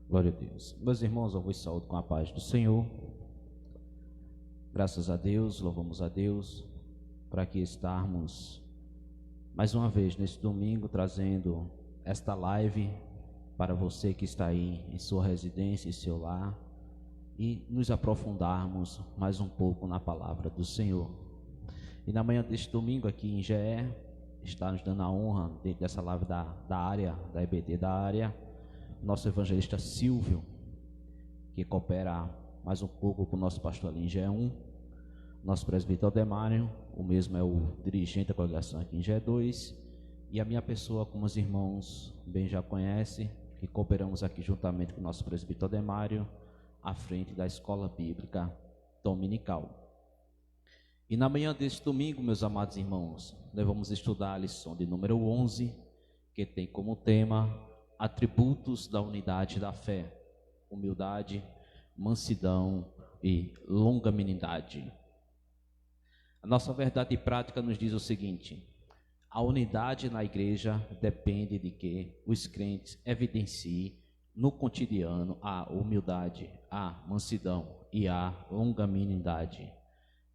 Glória a Deus. Meus irmãos, eu vos saúdo com a paz do Senhor. Graças a Deus, louvamos a Deus por aqui estarmos mais uma vez neste domingo trazendo esta live para você que está aí em sua residência, em seu lar, e nos aprofundarmos mais um pouco na palavra do Senhor. E na manhã deste domingo aqui em GE, está nos dando a honra dentro dessa live da área, da EBD da área, nosso evangelista Silvio, que coopera mais um pouco com o nosso pastor ali em GE1, nosso presbítero Demário, o mesmo é o dirigente da congregação aqui em GE2, e a minha pessoa, como os irmãos bem já conhecem, que cooperamos aqui juntamente com o nosso presbítero Demário, à frente da Escola Bíblica Dominical. E na manhã deste domingo, meus amados irmãos, nós vamos estudar a lição de número 11, que tem como tema atributos da unidade da fé: humildade, mansidão e longanimidade. A nossa verdade prática nos diz o seguinte: a unidade na igreja depende de que os crentes evidenciem no cotidiano a humildade, a mansidão e a longanimidade.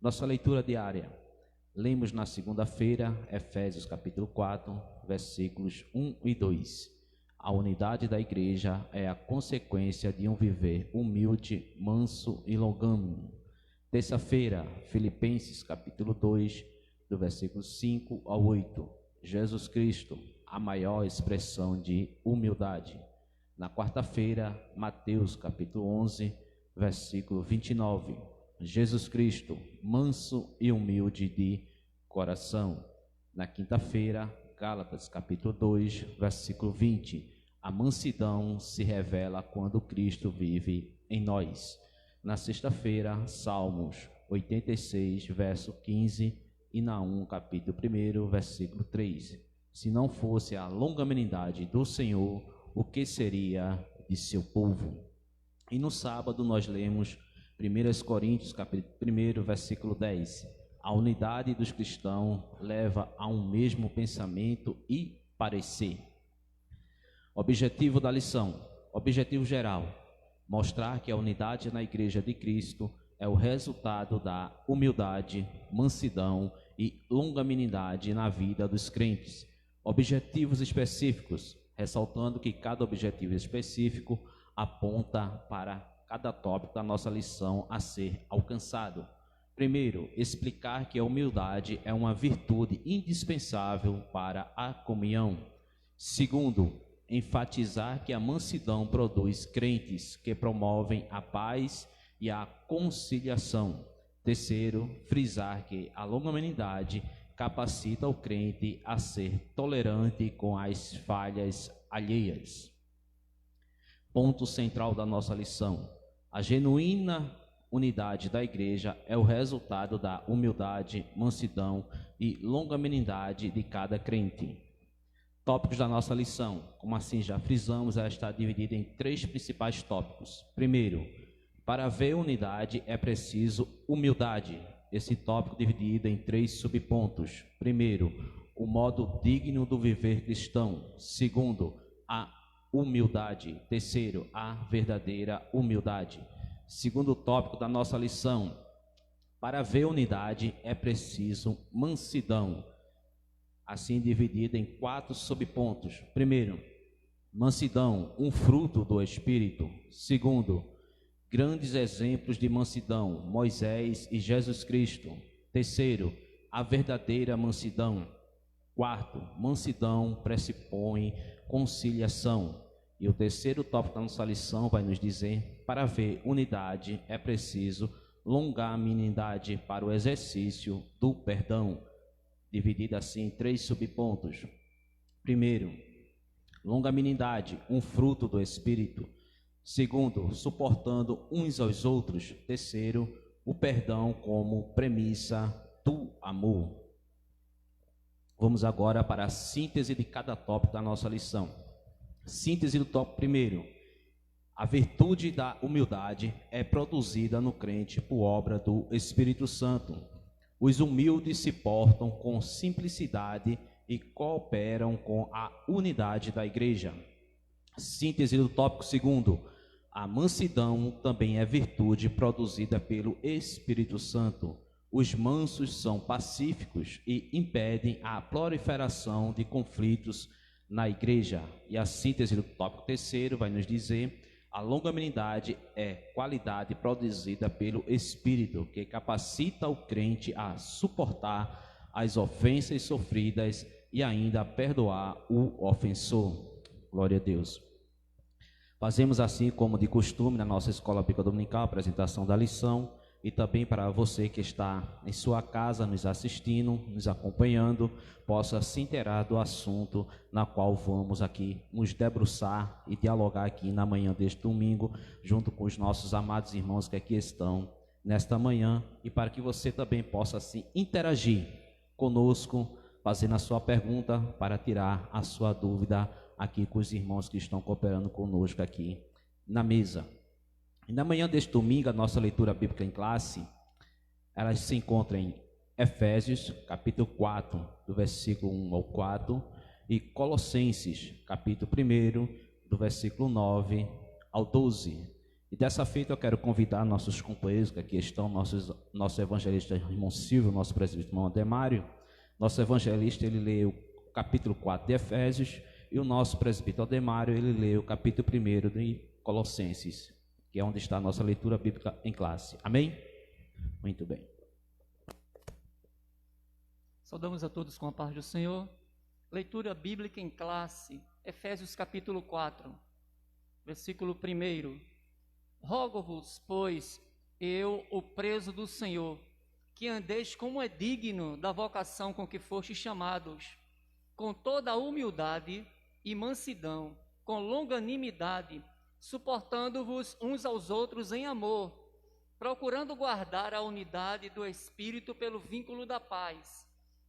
Nossa leitura diária. Lemos na segunda-feira, Efésios capítulo 4, versículos 1 e 2. A unidade da igreja é a consequência de um viver humilde, manso e longânimo. Terça-feira, Filipenses capítulo 2, do versículo 5 ao 8. Jesus Cristo, a maior expressão de humildade. Na quarta-feira, Mateus capítulo 11, versículo 29. Jesus Cristo, manso e humilde de coração. Na quinta-feira, Gálatas capítulo 2, versículo 20. A mansidão se revela quando Cristo vive em nós. Na sexta-feira, Salmos 86, verso 15, e Naum capítulo 1, versículo 3. Se não fosse a longanimidade do Senhor, o que seria de seu povo? E no sábado nós lemos 1 Coríntios capítulo 1, versículo 10. A unidade dos cristãos leva a um mesmo pensamento e parecer. Objetivo da lição, objetivo geral: mostrar que a unidade na igreja de Cristo é o resultado da humildade, mansidão e longanimidade na vida dos crentes. Objetivos específicos, ressaltando que cada objetivo específico aponta para cada tópico da nossa lição a ser alcançado. Primeiro, explicar que a humildade é uma virtude indispensável para a comunhão. Segundo, enfatizar que a mansidão produz crentes que promovem a paz e a conciliação. Terceiro, frisar que a longanimidade capacita o crente a ser tolerante com as falhas alheias. Ponto central da nossa lição: a genuína unidade da igreja é o resultado da humildade, mansidão e longanimidade de cada crente. Tópicos da nossa lição, como assim já frisamos, ela está dividida em 3 principais tópicos. Primeiro, para haver unidade é preciso humildade. Esse tópico dividido em 3 subpontos. Primeiro, o modo digno do viver cristão. Segundo, a humildade. Terceiro, a verdadeira humildade. Segundo tópico da nossa lição: para haver unidade é preciso mansidão, assim dividida em 4 subpontos. Primeiro, mansidão, um fruto do Espírito. Segundo, grandes exemplos de mansidão, Moisés e Jesus Cristo. Terceiro, a verdadeira mansidão. Quarto, mansidão pressupõe conciliação. E o terceiro tópico da nossa lição vai nos dizer: para haver unidade é preciso longanimidade para o exercício do perdão, dividida assim em 3 subpontos. Primeiro, longanimidade, um fruto do Espírito. Segundo, suportando uns aos outros. Terceiro, o perdão como premissa do amor. Vamos agora para a síntese de cada tópico da nossa lição. Síntese do tópico primeiro: a virtude da humildade é produzida no crente por obra do Espírito Santo. Os humildes se portam com simplicidade e cooperam com a unidade da igreja. Síntese do tópico segundo: A mansidão também é virtude produzida pelo Espírito Santo. Os mansos são pacíficos e impedem a proliferação de conflitos na igreja. E a síntese do tópico terceiro vai nos dizer: a longanimidade é qualidade produzida pelo Espírito, que capacita o crente a suportar as ofensas sofridas e ainda a perdoar o ofensor. Glória a Deus. Fazemos assim como de costume na nossa escola bíblica dominical, a apresentação da lição, e também para você que está em sua casa nos assistindo, nos acompanhando, possa se inteirar do assunto na qual vamos aqui nos debruçar e dialogar aqui na manhã deste domingo, junto com os nossos amados irmãos que aqui estão nesta manhã, e para que você também possa se interagir conosco, fazendo a sua pergunta para tirar a sua dúvida aqui com os irmãos que estão cooperando conosco aqui na mesa. E na manhã deste domingo, a nossa leitura bíblica em classe, ela se encontra em Efésios, capítulo 4, do versículo 1 ao 4, e Colossenses, capítulo 1, do versículo 9 ao 12. E dessa feita eu quero convidar nossos companheiros que aqui estão, nosso evangelista irmão Silvio, nosso presbítero irmão Ademário. Nosso evangelista, ele lê o capítulo 4 de Efésios, e o nosso presbítero Ademário, ele lê o capítulo 1 de Colossenses, que é onde está a nossa leitura bíblica em classe. Amém? Muito bem. Saudamos a todos com a paz do Senhor. Leitura bíblica em classe, Efésios capítulo 4, versículo 1. Rogo-vos, pois, eu, o preso do Senhor, que andeis como é digno da vocação com que fostes chamados, com toda a humildade e mansidão, com longanimidade, suportando-vos uns aos outros em amor, procurando guardar a unidade do Espírito pelo vínculo da paz.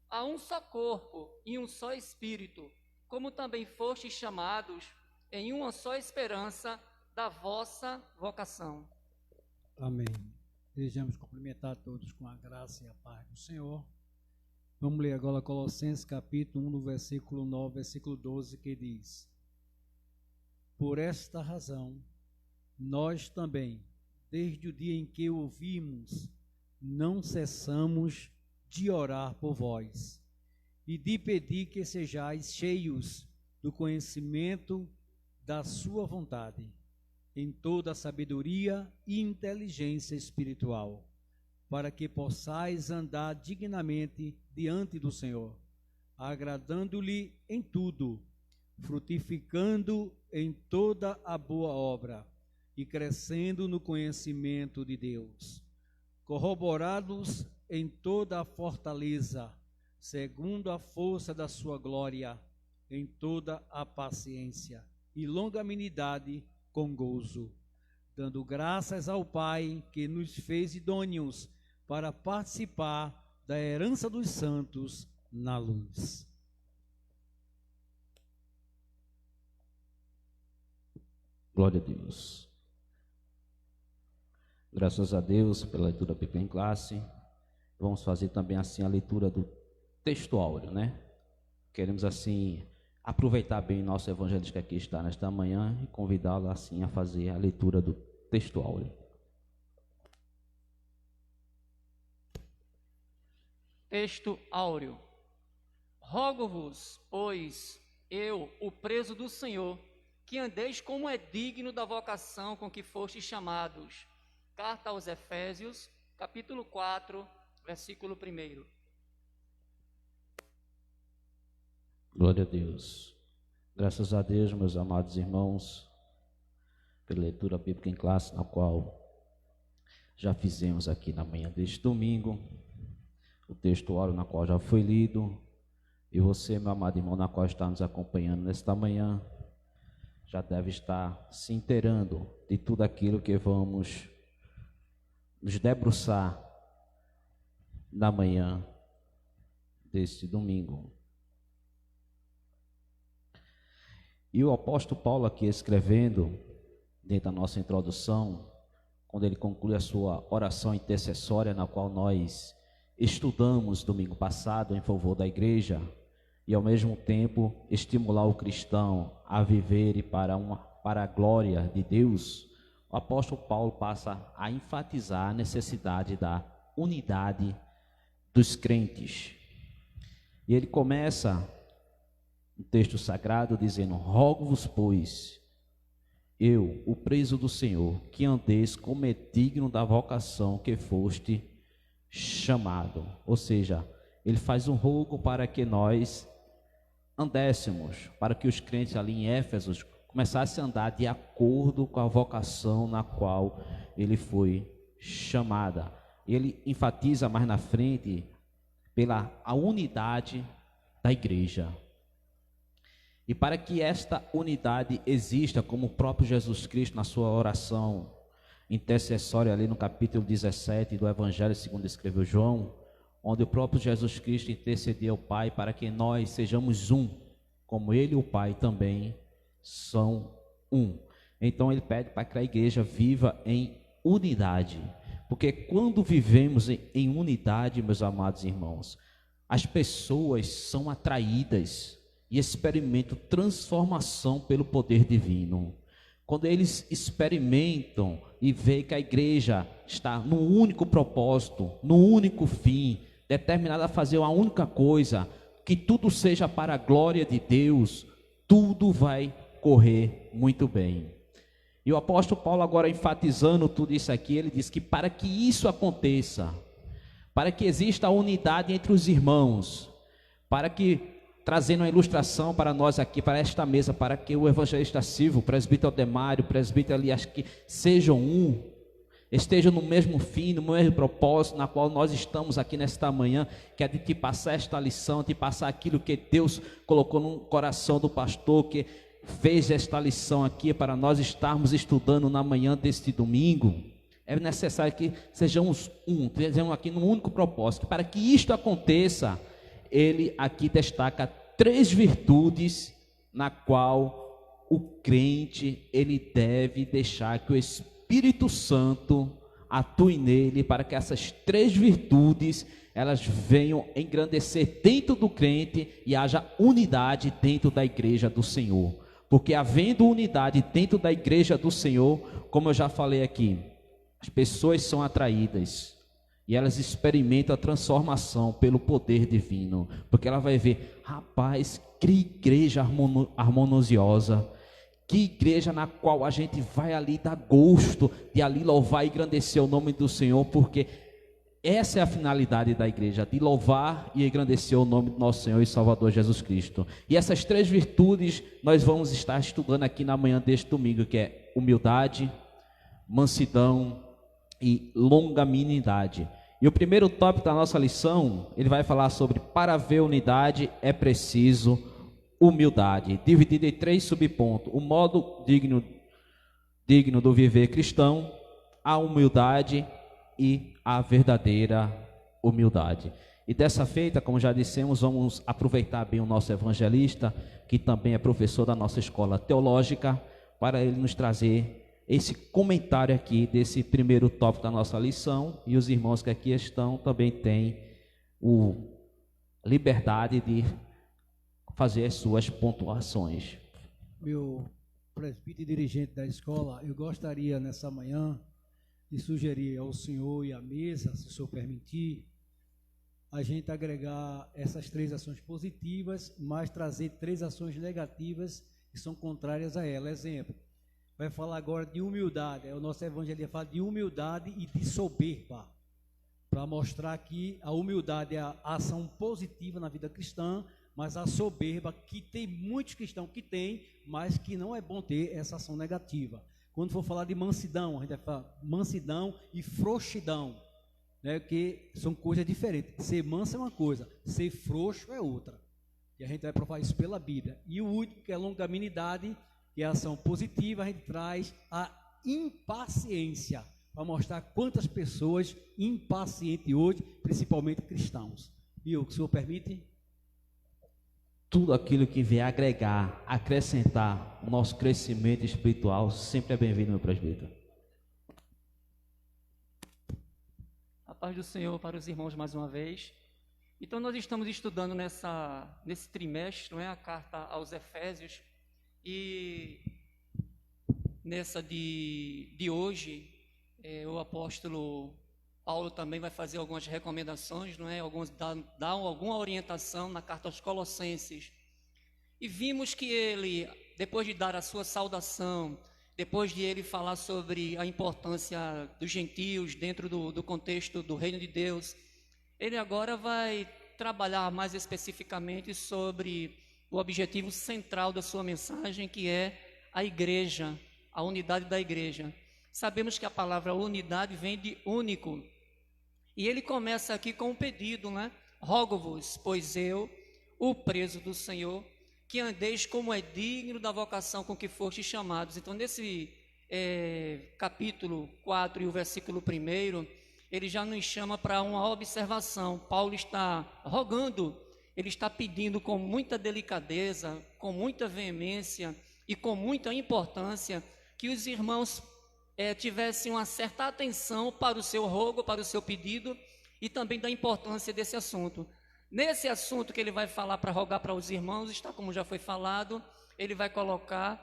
Há um só corpo e um só Espírito, como também fostes chamados em uma só esperança da vossa vocação. Amém. Desejamos cumprimentar a todos com a graça e a paz do Senhor. Vamos ler agora Colossenses capítulo 1, no versículo 9, versículo 12, que diz: Por esta razão, nós também, desde o dia em que o ouvimos, não cessamos de orar por vós e de pedir que sejais cheios do conhecimento da sua vontade, em toda a sabedoria e inteligência espiritual, para que possais andar dignamente diante do Senhor, agradando-lhe em tudo, frutificando em toda a boa obra e crescendo no conhecimento de Deus, corroborados em toda a fortaleza, segundo a força da sua glória, em toda a paciência e longanimidade com gozo, dando graças ao Pai que nos fez idôneos para participar da herança dos santos na luz. Glória a Deus. Graças a Deus pela leitura bíblica em classe. Vamos fazer também assim a leitura do texto áureo, né? Queremos assim aproveitar bem nosso evangelista que aqui está nesta manhã e convidá-lo assim a fazer a leitura do texto áureo. Texto áureo. Rogo-vos, pois, eu, o preso do Senhor, que andeis como é digno da vocação com que fostes chamados. Carta aos Efésios, capítulo 4, versículo 1. Glória a Deus. Graças a Deus, meus amados irmãos, pela leitura bíblica em classe, na qual já fizemos aqui na manhã deste domingo, o texto áureo na qual já foi lido, e você, meu amado irmão, na qual está nos acompanhando nesta manhã, já deve estar se inteirando de tudo aquilo que vamos nos debruçar na manhã deste domingo. E o apóstolo Paulo aqui escrevendo, dentro da nossa introdução, quando ele conclui a sua oração intercessória, na qual nós estudamos domingo passado em favor da igreja, e ao mesmo tempo estimular o cristão a viver para a glória de Deus, o apóstolo Paulo passa a enfatizar a necessidade da unidade dos crentes. E ele começa o texto sagrado dizendo: rogo-vos, pois, eu, o preso do Senhor, que andeis como é digno da vocação que foste chamado. Ou seja, ele faz um rogo para que nós andéssemos, para que os crentes ali em Éfeso começassem a andar de acordo com a vocação na qual ele foi chamada. Ele enfatiza mais na frente pela a unidade da igreja. E para que esta unidade exista, como o próprio Jesus Cristo na sua oração intercessória ali no capítulo 17 do Evangelho segundo escreveu João, onde o próprio Jesus Cristo intercedia ao Pai para que nós sejamos um, como Ele e o Pai também são um. Então ele pede para que a igreja viva em unidade, porque quando vivemos em unidade, meus amados irmãos, as pessoas são atraídas e experimentam transformação pelo poder divino. Quando eles experimentam e veem que a igreja está num único propósito, num único fim, determinada a fazer uma única coisa, que tudo seja para a glória de Deus, tudo vai correr muito bem. E o apóstolo Paulo, agora enfatizando tudo isso aqui, ele diz que para que isso aconteça, para que exista a unidade entre os irmãos, para que, trazendo uma ilustração para nós aqui, para esta mesa, para que o evangelista Silvio, o presbítero Demário, o presbítero Elias, que sejam um, estejam no mesmo fim, no mesmo propósito, na qual nós estamos aqui nesta manhã, que é de te passar esta lição, de passar aquilo que Deus colocou no coração do pastor, que fez esta lição aqui para nós estarmos estudando na manhã deste domingo. É necessário que sejamos um, estejamos aqui num único propósito. Para que isto aconteça, ele aqui destaca 3 virtudes na qual o crente ele deve deixar que o Espírito Santo atue nele, para que essas 3 virtudes elas venham engrandecer dentro do crente e haja unidade dentro da igreja do Senhor. Porque havendo unidade dentro da igreja do Senhor, como eu já falei aqui, as pessoas são atraídas e elas experimentam a transformação pelo poder divino, porque ela vai ver, rapaz, que igreja harmoniosa, que igreja na qual a gente vai ali dar gosto de ali louvar e engrandecer o nome do Senhor, porque essa é a finalidade da igreja, de louvar e engrandecer o nome do nosso Senhor e Salvador Jesus Cristo. E essas 3 virtudes nós vamos estar estudando aqui na manhã deste domingo, que é humildade, mansidão e longanimidade. E o primeiro tópico da nossa lição, ele vai falar sobre: para haver unidade é preciso humildade, dividido em 3 subpontos: o modo digno do viver cristão, a humildade e a verdadeira humildade. E dessa feita, como já dissemos, vamos aproveitar bem o nosso evangelista, que também é professor da nossa escola teológica, para ele nos trazer esse comentário aqui desse primeiro tópico da nossa lição. E os irmãos que aqui estão também têm liberdade de fazer as suas pontuações. Meu presbítero e dirigente da escola, eu gostaria nessa manhã de sugerir ao senhor e à mesa, se o senhor permitir, a gente agregar essas 3 ações positivas, mas trazer 3 ações negativas que são contrárias a ela. Exemplo, vai falar agora de humildade. O nosso evangelho fala de humildade e de soberba, para mostrar que a humildade é a ação positiva na vida cristã, mas a soberba, que tem muitos cristãos que tem, mas que não é bom ter essa ação negativa. Quando for falar de mansidão, a gente vai falar mansidão e frouxidão, né, que são coisas diferentes. Ser manso é uma coisa, ser frouxo é outra. E a gente vai provar isso pela Bíblia. E o último, que é a longanimidade, que é a ação positiva, a gente traz a impaciência, para mostrar quantas pessoas impacientes hoje, principalmente cristãos. E o senhor permite? Tudo aquilo que vier agregar, acrescentar o nosso crescimento espiritual, sempre é bem-vindo, meu presbítero. A paz do Senhor para os irmãos mais uma vez. Então nós estamos estudando nesse trimestre, não é, a carta aos Efésios, e nessa de hoje, o apóstolo Paulo também vai fazer algumas recomendações, não é? Dá alguma orientação na carta aos Colossenses. E vimos que ele, depois de dar a sua saudação, depois de ele falar sobre a importância dos gentios dentro do contexto do reino de Deus, ele agora vai trabalhar mais especificamente sobre o objetivo central da sua mensagem, que é a igreja, a unidade da igreja. Sabemos que a palavra unidade vem de único. E ele começa aqui com um pedido, né? Rogo-vos, pois eu, o preso do Senhor, que andeis como é digno da vocação com que fostes chamados. Então, nesse capítulo 4 e o versículo 1, ele já nos chama para uma observação. Paulo está rogando, ele está pedindo com muita delicadeza, com muita veemência e com muita importância que os irmãos tivessem uma certa atenção para o seu rogo, para o seu pedido e também da importância desse assunto. Nesse assunto que ele vai falar para rogar para os irmãos, está como já foi falado, ele vai colocar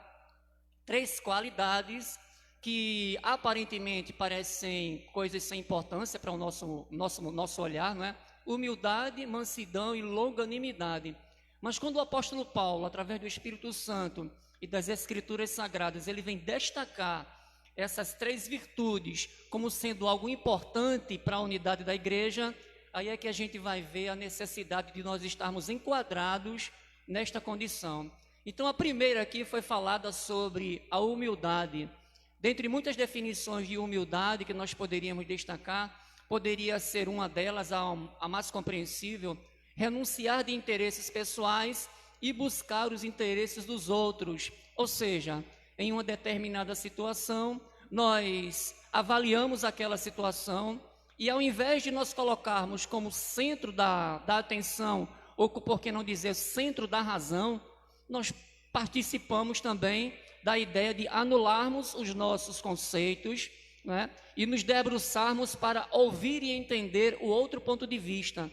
3 qualidades que aparentemente parecem coisas sem importância para o nosso olhar, não é? Humildade, mansidão e longanimidade. Mas quando o apóstolo Paulo, através do Espírito Santo e das Escrituras Sagradas, ele vem destacar essas 3 virtudes como sendo algo importante para a unidade da igreja, aí é que a gente vai ver a necessidade de nós estarmos enquadrados nesta condição. Então, a primeira aqui foi falada sobre a humildade. Dentre muitas definições de humildade que nós poderíamos destacar, poderia ser uma delas, a mais compreensível, renunciar de interesses pessoais e buscar os interesses dos outros. Ou seja, em uma determinada situação, nós avaliamos aquela situação e ao invés de nós colocarmos como centro da atenção, ou por que não dizer centro da razão, nós participamos também da ideia de anularmos os nossos conceitos, né, e nos debruçarmos para ouvir e entender o outro ponto de vista.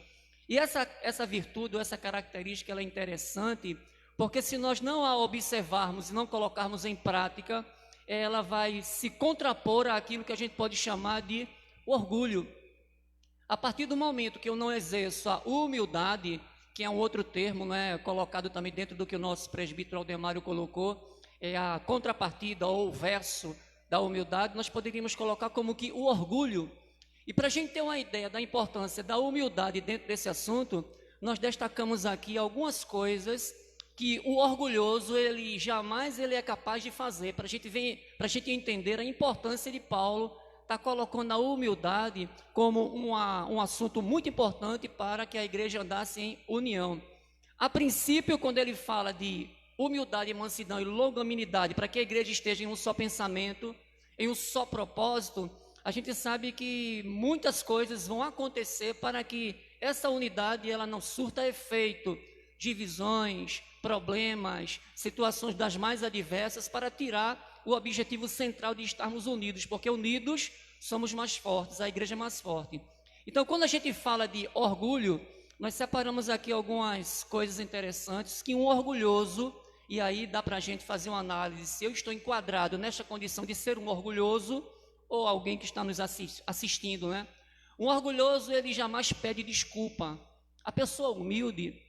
E essa virtude, essa característica, ela é interessante, porque se nós não a observarmos e não colocarmos em prática, ela vai se contrapor àquilo que a gente pode chamar de orgulho. A partir do momento que eu não exerço a humildade, que é um outro termo, né, colocado também dentro do que o nosso presbítero Aldemário colocou, é a contrapartida ou o verso da humildade, nós poderíamos colocar como que o orgulho. E para a gente ter uma ideia da importância da humildade dentro desse assunto, nós destacamos aqui algumas coisas que o orgulhoso, ele jamais é capaz de fazer, para a gente entender a importância de Paulo estar colocando a humildade como um assunto muito importante para que a igreja andasse em união. A princípio, quando ele fala de humildade, mansidão e longanimidade, para que a igreja esteja em um só pensamento, em um só propósito, a gente sabe que muitas coisas vão acontecer para que essa unidade ela não surta efeito, divisões, problemas, situações das mais adversas, para tirar o objetivo central de estarmos unidos, porque unidos somos mais fortes, a igreja é mais forte. Então, quando a gente fala de orgulho, nós separamos aqui algumas coisas interessantes que um orgulhoso, e aí dá para a gente fazer uma análise se eu estou enquadrado nesta condição de ser um orgulhoso ou alguém que está nos assistindo, né? Um orgulhoso, ele jamais pede desculpa. A pessoa humilde,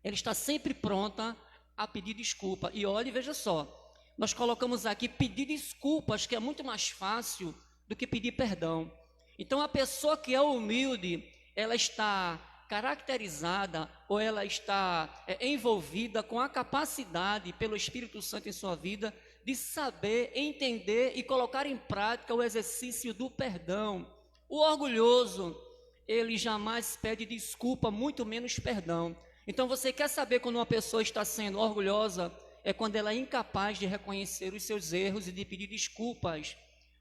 ela está sempre pronta a pedir desculpa. E olha, veja só, nós colocamos aqui pedir desculpas, que é muito mais fácil do que pedir perdão. Então, a pessoa que é humilde, ela está caracterizada ou ela está envolvida com a capacidade pelo Espírito Santo em sua vida de saber, entender e colocar em prática o exercício do perdão. O orgulhoso, ele jamais pede desculpa, muito menos perdão. Então, você quer saber quando uma pessoa está sendo orgulhosa? É quando ela é incapaz de reconhecer os seus erros e de pedir desculpas.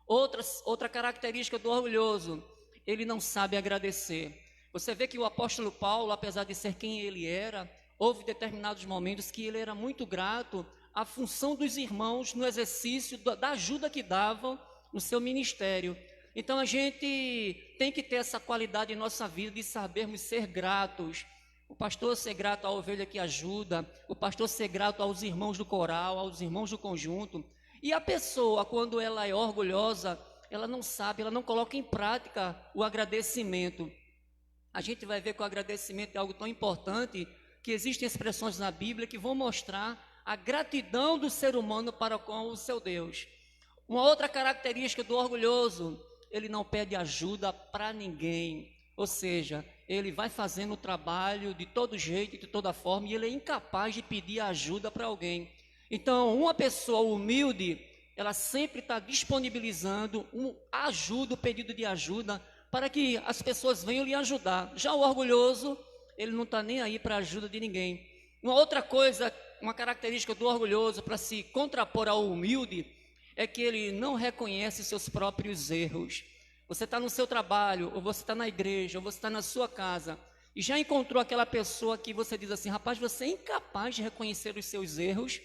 Outra característica do orgulhoso, ele não sabe agradecer. Você vê que o apóstolo Paulo, apesar de ser quem ele era, houve determinados momentos que ele era muito grato à função dos irmãos no exercício da ajuda que davam no seu ministério. Então, a gente tem que ter essa qualidade em nossa vida de sabermos ser gratos. O pastor ser grato à ovelha que ajuda, o pastor ser grato aos irmãos do coral, aos irmãos do conjunto. E a pessoa, quando ela é orgulhosa, ela não sabe, ela não coloca em prática o agradecimento. A gente vai ver que o agradecimento é algo tão importante que existem expressões na Bíblia que vão mostrar a gratidão do ser humano para com o seu Deus. Uma outra característica do orgulhoso, ele não pede ajuda para ninguém. Ou seja, ele vai fazendo o trabalho de todo jeito, de toda forma, e ele é incapaz de pedir ajuda para alguém. Então, uma pessoa humilde, ela sempre está disponibilizando ajuda, o pedido de ajuda, para que as pessoas venham lhe ajudar. Já o orgulhoso, ele não está nem aí para a ajuda de ninguém. Uma outra coisa, uma característica do orgulhoso, para se contrapor ao humilde, é que ele não reconhece seus próprios erros. Você está no seu trabalho, ou você está na igreja, ou você está na sua casa, e já encontrou aquela pessoa que você diz assim, rapaz, você é incapaz de reconhecer os seus erros.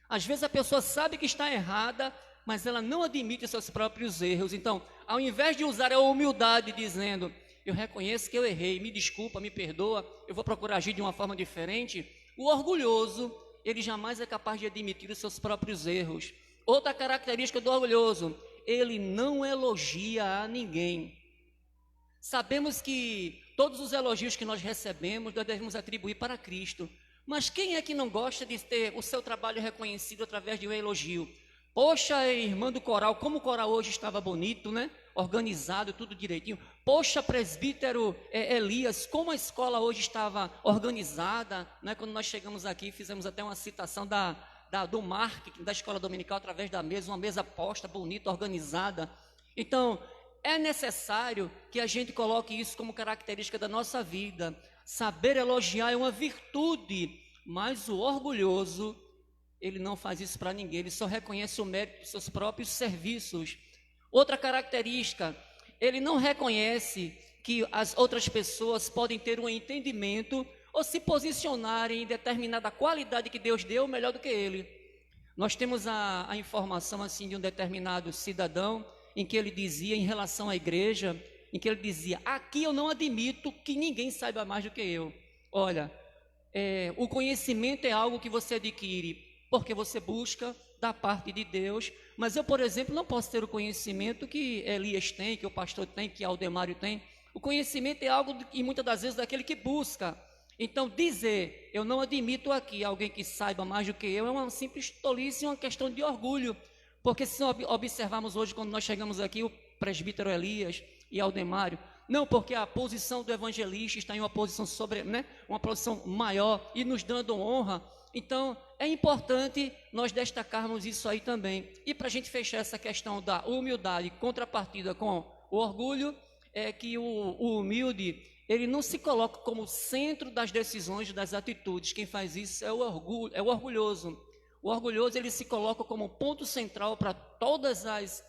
Às vezes a pessoa sabe que está errada, mas ela não admite os seus próprios erros. Então, ao invés de usar a humildade dizendo, eu reconheço que eu errei, me desculpa, me perdoa, eu vou procurar agir de uma forma diferente, o orgulhoso, ele jamais é capaz de admitir os seus próprios erros. Outra característica do orgulhoso, ele não elogia a ninguém. Sabemos que todos os elogios que nós recebemos, nós devemos atribuir para Cristo. Mas quem é que não gosta de ter o seu trabalho reconhecido através de um elogio? Poxa, irmã do coral, como o coral hoje estava bonito, né? Organizado, tudo direitinho. Poxa, presbítero Elias, como a escola hoje estava organizada, né? Quando nós chegamos aqui, fizemos até uma citação do marketing da escola dominical através da mesa, uma mesa posta, bonita, organizada. Então, é necessário que a gente coloque isso como característica da nossa vida. Saber elogiar é uma virtude, mas o orgulhoso, ele não faz isso para ninguém, ele só reconhece o mérito dos seus próprios serviços. Outra característica, ele não reconhece que as outras pessoas podem ter um entendimento ou se posicionarem em determinada qualidade que Deus deu melhor do que ele. Nós temos a informação assim de um determinado cidadão, em que ele dizia em relação à igreja, em que ele dizia, aqui eu não admito que ninguém saiba mais do que eu. Olha, o conhecimento é algo que você adquire porque você busca da parte de Deus, mas eu, por exemplo, não posso ter o conhecimento que Elias tem, que o pastor tem, que Aldemário tem. O conhecimento é algo, e muitas das vezes, daquele que busca. Então, dizer, eu não admito aqui alguém que saiba mais do que eu, é uma simples tolice, uma questão de orgulho, porque se observarmos hoje, quando nós chegamos aqui, o presbítero Elias e Aldemário, não, porque a posição do evangelista está em uma posição uma posição maior e nos dando honra. Então, é importante nós destacarmos isso aí também. E para a gente fechar essa questão da humildade contrapartida com o orgulho, é que o humilde, ele não se coloca como centro das decisões, das atitudes. Quem faz isso é o orgulhoso. O orgulhoso, ele se coloca como ponto central para todas as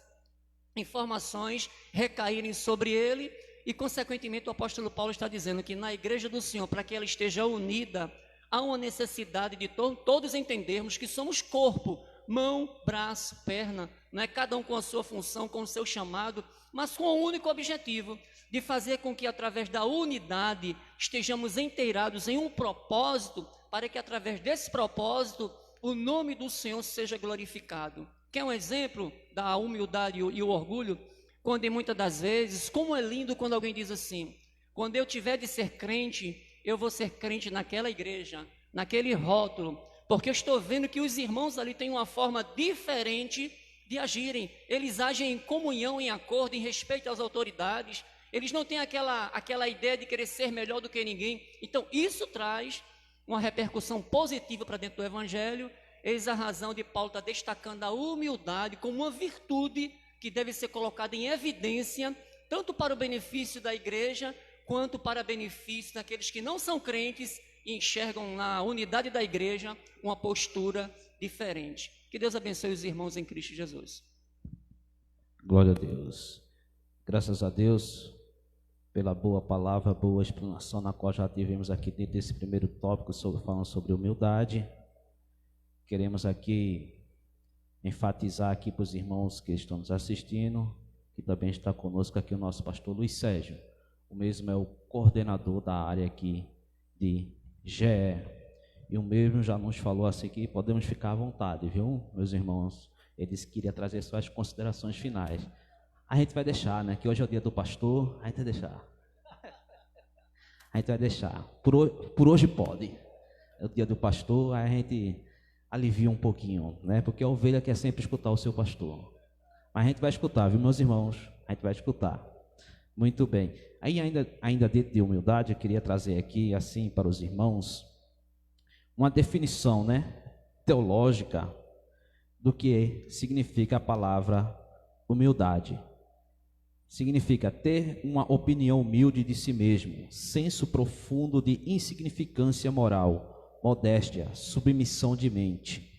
informações recaírem sobre ele. E, consequentemente, o apóstolo Paulo está dizendo que na igreja do Senhor, para que ela esteja unida, há uma necessidade de todos entendermos que somos corpo, mão, braço, perna, não é cada um com a sua função, com o seu chamado, mas com o único objetivo de fazer com que através da unidade estejamos inteirados em um propósito, para que através desse propósito o nome do Senhor seja glorificado. Quer um exemplo da humildade e o orgulho? Quando muitas das vezes, como é lindo quando alguém diz assim, quando eu tiver de ser crente, eu vou ser crente naquela igreja, naquele rótulo, porque eu estou vendo que os irmãos ali têm uma forma diferente de agirem. Eles agem em comunhão, em acordo, em respeito às autoridades. Eles não têm aquela ideia de querer ser melhor do que ninguém. Então, isso traz uma repercussão positiva para dentro do evangelho. Eis a razão de Paulo estar destacando a humildade como uma virtude que deve ser colocada em evidência, tanto para o benefício da igreja, quanto para benefício daqueles que não são crentes e enxergam na unidade da igreja uma postura diferente. Que Deus abençoe os irmãos em Cristo Jesus. Glória a Deus. Graças a Deus pela boa palavra, boa explanação na qual já tivemos aqui dentro desse primeiro tópico falando sobre humildade. Queremos aqui enfatizar aqui para os irmãos que estão nos assistindo, que também está conosco aqui o nosso pastor Luiz Sérgio. O mesmo é o coordenador da área aqui de GE. E o mesmo já nos falou assim que podemos ficar à vontade, viu, meus irmãos? Ele disse que queria trazer suas considerações finais. A gente vai deixar, né? Que hoje é o dia do pastor, a gente vai deixar. A gente vai deixar. Por hoje pode. É o dia do pastor, aí a gente alivia um pouquinho, né? Porque a ovelha quer sempre escutar o seu pastor. Mas a gente vai escutar, viu, meus irmãos? A gente vai escutar. Muito bem. Aí ainda dentro de humildade, eu queria trazer aqui, assim, para os irmãos, uma definição, né, teológica do que significa a palavra humildade. Significa ter uma opinião humilde de si mesmo, senso profundo de insignificância moral, modéstia, submissão de mente,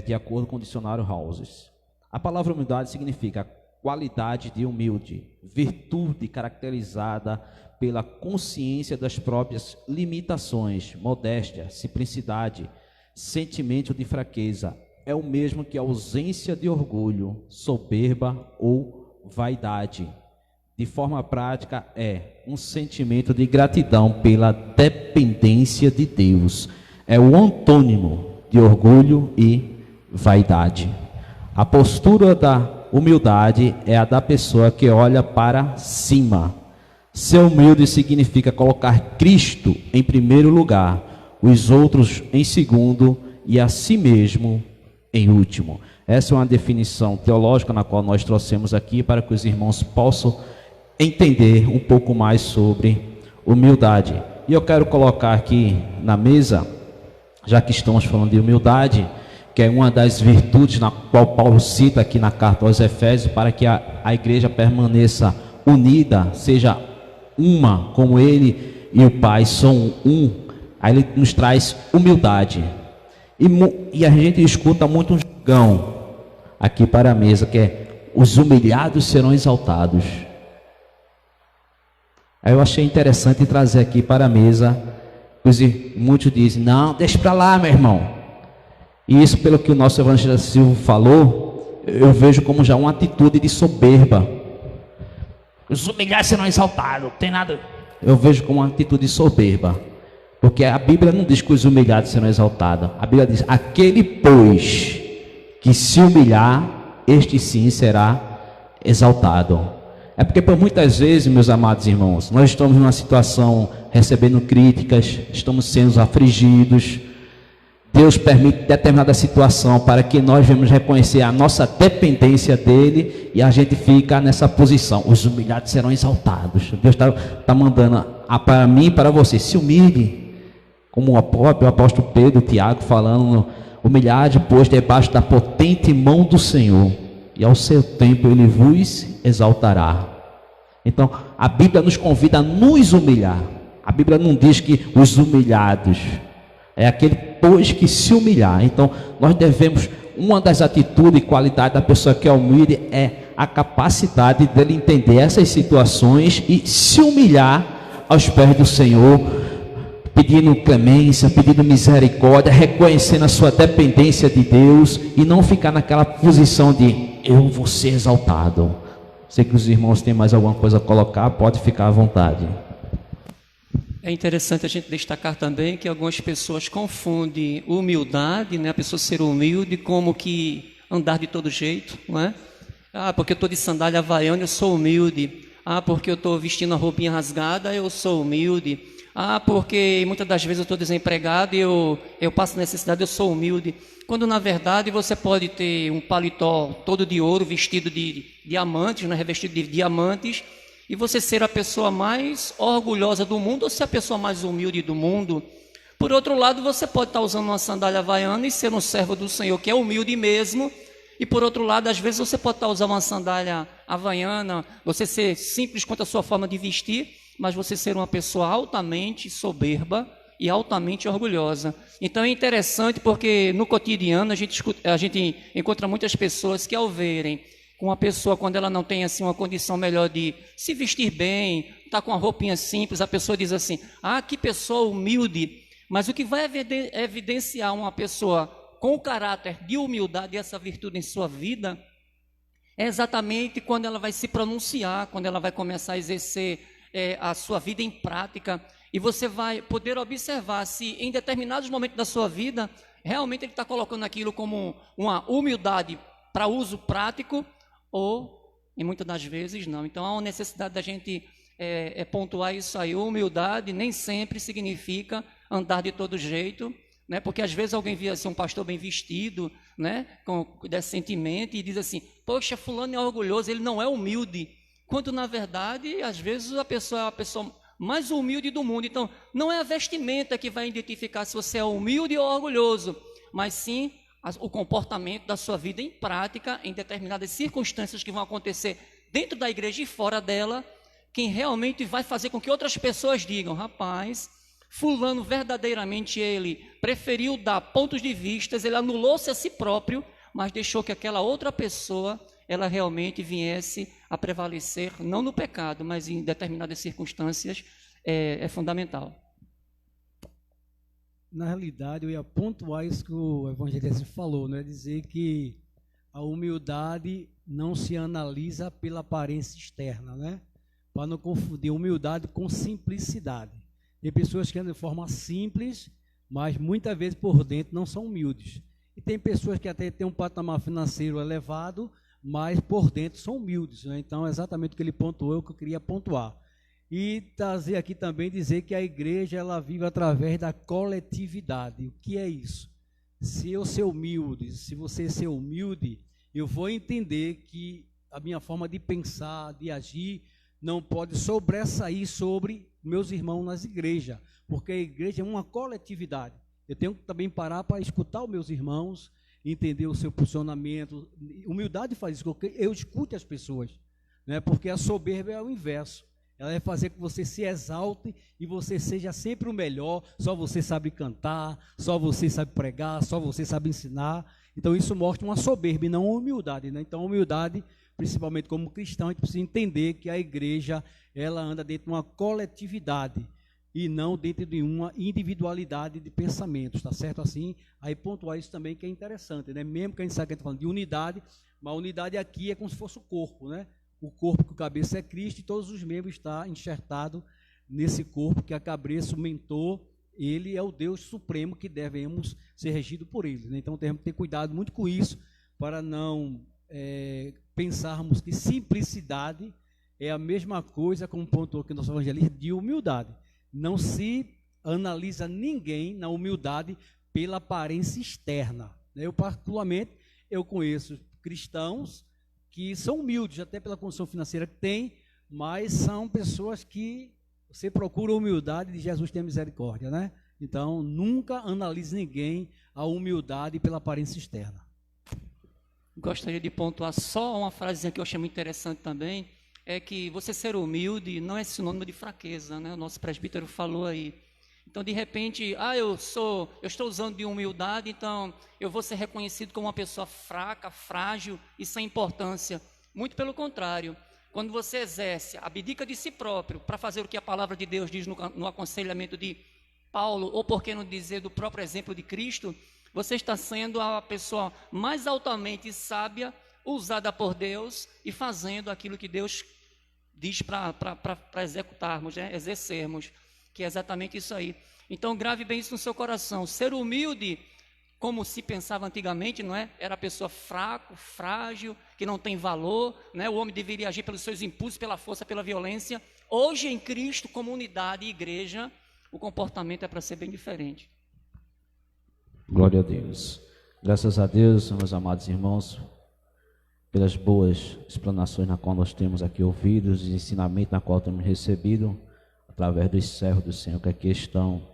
de acordo com o dicionário Houses. A palavra humildade significa qualidade de humilde, virtude caracterizada pela consciência das próprias limitações, modéstia, simplicidade, sentimento de fraqueza. É o mesmo que a ausência de orgulho, soberba ou vaidade. De forma prática, é um sentimento de gratidão pela dependência de Deus. É o antônimo de orgulho e vaidade. A postura da humildade é a da pessoa que olha para cima. Ser humilde significa colocar Cristo em primeiro lugar, os outros em segundo e a si mesmo em último. Essa é uma definição teológica na qual nós trouxemos aqui para que os irmãos possam entender um pouco mais sobre humildade. E eu quero colocar aqui na mesa, já que estamos falando de humildade, que é uma das virtudes na qual Paulo cita aqui na carta aos Efésios, para que a igreja permaneça unida, seja uma, como ele e o Pai são um. Aí ele nos traz humildade. E a gente escuta muito um jargão aqui para a mesa, que é: os humilhados serão exaltados. Aí eu achei interessante trazer aqui para a mesa, muitos dizem: não, deixa para lá, meu irmão. E isso, pelo que o nosso evangelista Silvio falou, eu vejo como já uma atitude de soberba. Os humilhados serão exaltados, não tem nada. Eu vejo como uma atitude de soberba. Porque a Bíblia não diz que os humilhados serão exaltados. A Bíblia diz: aquele, pois, que se humilhar, este sim será exaltado. É porque por muitas vezes, meus amados irmãos, nós estamos numa situação recebendo críticas, estamos sendo afligidos. Deus permite determinada situação para que nós venhamos reconhecer a nossa dependência dele e a gente fica nessa posição. Os humilhados serão exaltados. Deus está mandando para mim e para você: se humilhe, como o apóstolo Pedro, Tiago falando: humilhade, pois, debaixo da potente mão do Senhor, e ao seu tempo ele vos exaltará. Então a Bíblia nos convida a nos humilhar. A Bíblia não diz que os humilhados, é aquele, pois, que se humilhar. Então nós devemos, uma das atitudes e qualidades da pessoa que é humilde é a capacidade dele entender essas situações e se humilhar aos pés do Senhor, pedindo clemência, pedindo misericórdia, reconhecendo a sua dependência de Deus e não ficar naquela posição de eu vou ser exaltado. Sei que os irmãos têm mais alguma coisa a colocar, pode ficar à vontade. É interessante a gente destacar também que algumas pessoas confundem humildade, né, a pessoa ser humilde, como que andar de todo jeito, não é? Ah, porque eu estou de sandália havaiana, eu sou humilde. Ah, porque eu estou vestindo a roupinha rasgada, eu sou humilde. Ah, porque muitas das vezes eu estou desempregado e eu passo necessidade, eu sou humilde. Quando na verdade você pode ter um paletó todo de ouro, vestido de diamantes, né, revestido de diamantes, e você ser a pessoa mais orgulhosa do mundo ou ser a pessoa mais humilde do mundo. Por outro lado, você pode estar usando uma sandália havaiana e ser um servo do Senhor que é humilde mesmo. E por outro lado, às vezes você pode estar usando uma sandália havaiana, você ser simples quanto a sua forma de vestir, mas você ser uma pessoa altamente soberba e altamente orgulhosa. Então é interessante porque no cotidiano a gente encontra muitas pessoas que, ao verem com uma pessoa, quando ela não tem assim uma condição melhor de se vestir bem, está com uma roupinha simples, a pessoa diz assim: ah, que pessoa humilde. Mas o que vai evidenciar uma pessoa com o caráter de humildade e essa virtude em sua vida é exatamente quando ela vai se pronunciar, quando ela vai começar a exercer a sua vida em prática, e você vai poder observar se em determinados momentos da sua vida realmente ele está colocando aquilo como uma humildade para uso prático ou, em muitas das vezes, não. Então, há uma necessidade da gente pontuar isso aí. Humildade nem sempre significa andar de todo jeito, né? Porque às vezes alguém vê assim, um pastor bem vestido, né? Decentemente, e diz assim, poxa, fulano é orgulhoso, ele não é humilde. Quando, na verdade, às vezes a pessoa é a pessoa mais humilde do mundo. Então, não é a vestimenta que vai identificar se você é humilde ou orgulhoso, mas sim o comportamento da sua vida em prática, em determinadas circunstâncias que vão acontecer dentro da igreja e fora dela, quem realmente vai fazer com que outras pessoas digam, rapaz, fulano verdadeiramente ele preferiu dar pontos de vista, ele anulou-se a si próprio, mas deixou que aquela outra pessoa, ela realmente viesse a prevalecer, não no pecado, mas em determinadas circunstâncias, é fundamental. Na realidade, eu ia pontuar isso que o evangelista falou, né? Dizer que a humildade não se analisa pela aparência externa, né? Para não confundir humildade com simplicidade. Tem pessoas que andam de forma simples, mas muitas vezes por dentro não são humildes. E tem pessoas que até têm um patamar financeiro elevado, mas por dentro são humildes, né? Então, é exatamente o que ele pontuou, é o que eu queria pontuar. E trazer aqui também, dizer que a igreja, ela vive através da coletividade. O que é isso? Se eu ser humilde, se você ser humilde, eu vou entender que a minha forma de pensar, de agir, não pode sobressair sobre meus irmãos nas igrejas, porque a igreja é uma coletividade. Eu tenho que também parar para escutar os meus irmãos, entender o seu posicionamento. Humildade faz isso, eu escute as pessoas, né? Porque a soberba é o inverso. Ela vai fazer com que você se exalte e você seja sempre o melhor, só você sabe cantar, só você sabe pregar, só você sabe ensinar. Então isso mostra uma soberba e não uma humildade, né? Então a humildade, principalmente como cristão, a gente precisa entender que a igreja, ela anda dentro de uma coletividade e não dentro de uma individualidade de pensamentos, tá certo? Assim, aí pontuar isso também que é interessante, né? Mesmo que a gente sabe que a gente está falando de unidade, mas a unidade aqui é como se fosse o corpo, né? O corpo que o cabeça é Cristo e todos os membros estão enxertados nesse corpo que a cabeça, o mentor, ele é o Deus supremo que devemos ser regidos por ele, né? Então temos que ter cuidado muito com isso para não pensarmos que simplicidade é a mesma coisa, como pontuou aqui o nosso evangelista, de humildade. Não se analisa ninguém na humildade pela aparência externa. Eu, particularmente, eu conheço cristãos que são humildes, até pela condição financeira que tem, mas são pessoas que você procura a humildade de Jesus tem misericórdia, né? Então, nunca analise ninguém a humildade pela aparência externa. Gostaria de pontuar só uma frasezinha que eu achei muito interessante também, é que você ser humilde não é sinônimo de fraqueza, né? O nosso presbítero falou aí. Então, de repente, eu estou usando de humildade, então eu vou ser reconhecido como uma pessoa fraca, frágil e sem importância. Muito pelo contrário, quando você exerce, abdica de si próprio para fazer o que a palavra de Deus diz no aconselhamento de Paulo, ou por que não dizer do próprio exemplo de Cristo, você está sendo a pessoa mais altamente sábia, usada por Deus e fazendo aquilo que Deus diz para executarmos, né? Exercermos, que é exatamente isso aí. Então grave bem isso no seu coração. Ser humilde, como se pensava antigamente, não é? Era a pessoa fraco, frágil, que não tem valor, né? O homem deveria agir pelos seus impulsos, pela força, pela violência. Hoje em Cristo, comunidade e igreja, o comportamento é para ser bem diferente. Glória a Deus. Graças a Deus, meus amados irmãos, pelas boas explanações na qual nós temos aqui ouvido, os ensinamentos na qual temos recebido, através dos servos do Senhor que aqui estão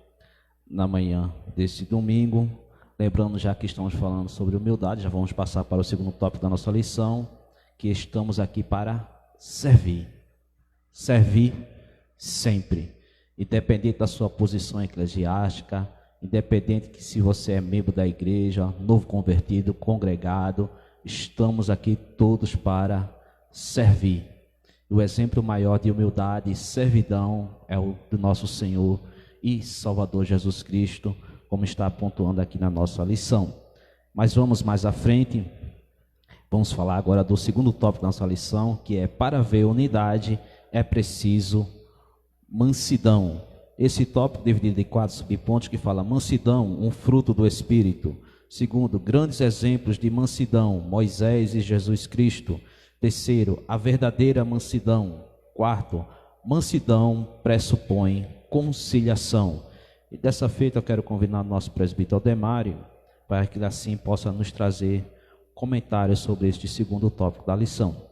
na manhã desse domingo. Lembrando, já que estamos falando sobre humildade, já vamos passar para o segundo tópico da nossa lição, que estamos aqui para servir. Servir sempre, independente da sua posição eclesiástica, independente que se você é membro da igreja, novo convertido, congregado, estamos aqui todos para servir. O exemplo maior de humildade e servidão é o do nosso Senhor e Salvador Jesus Cristo, como está pontuando aqui na nossa lição. Mas vamos mais à frente, vamos falar agora do segundo tópico da nossa lição, que é: para ver unidade é preciso mansidão. Esse tópico dividido em 4 subpontos que fala mansidão, um fruto do Espírito. Segundo, grandes exemplos de mansidão, Moisés e Jesus Cristo. Terceiro, a verdadeira mansidão. Quarto, mansidão pressupõe conciliação. E dessa feita eu quero convidar o nosso presbítero Aldemário, para que ele assim possa nos trazer comentários sobre este segundo tópico da lição.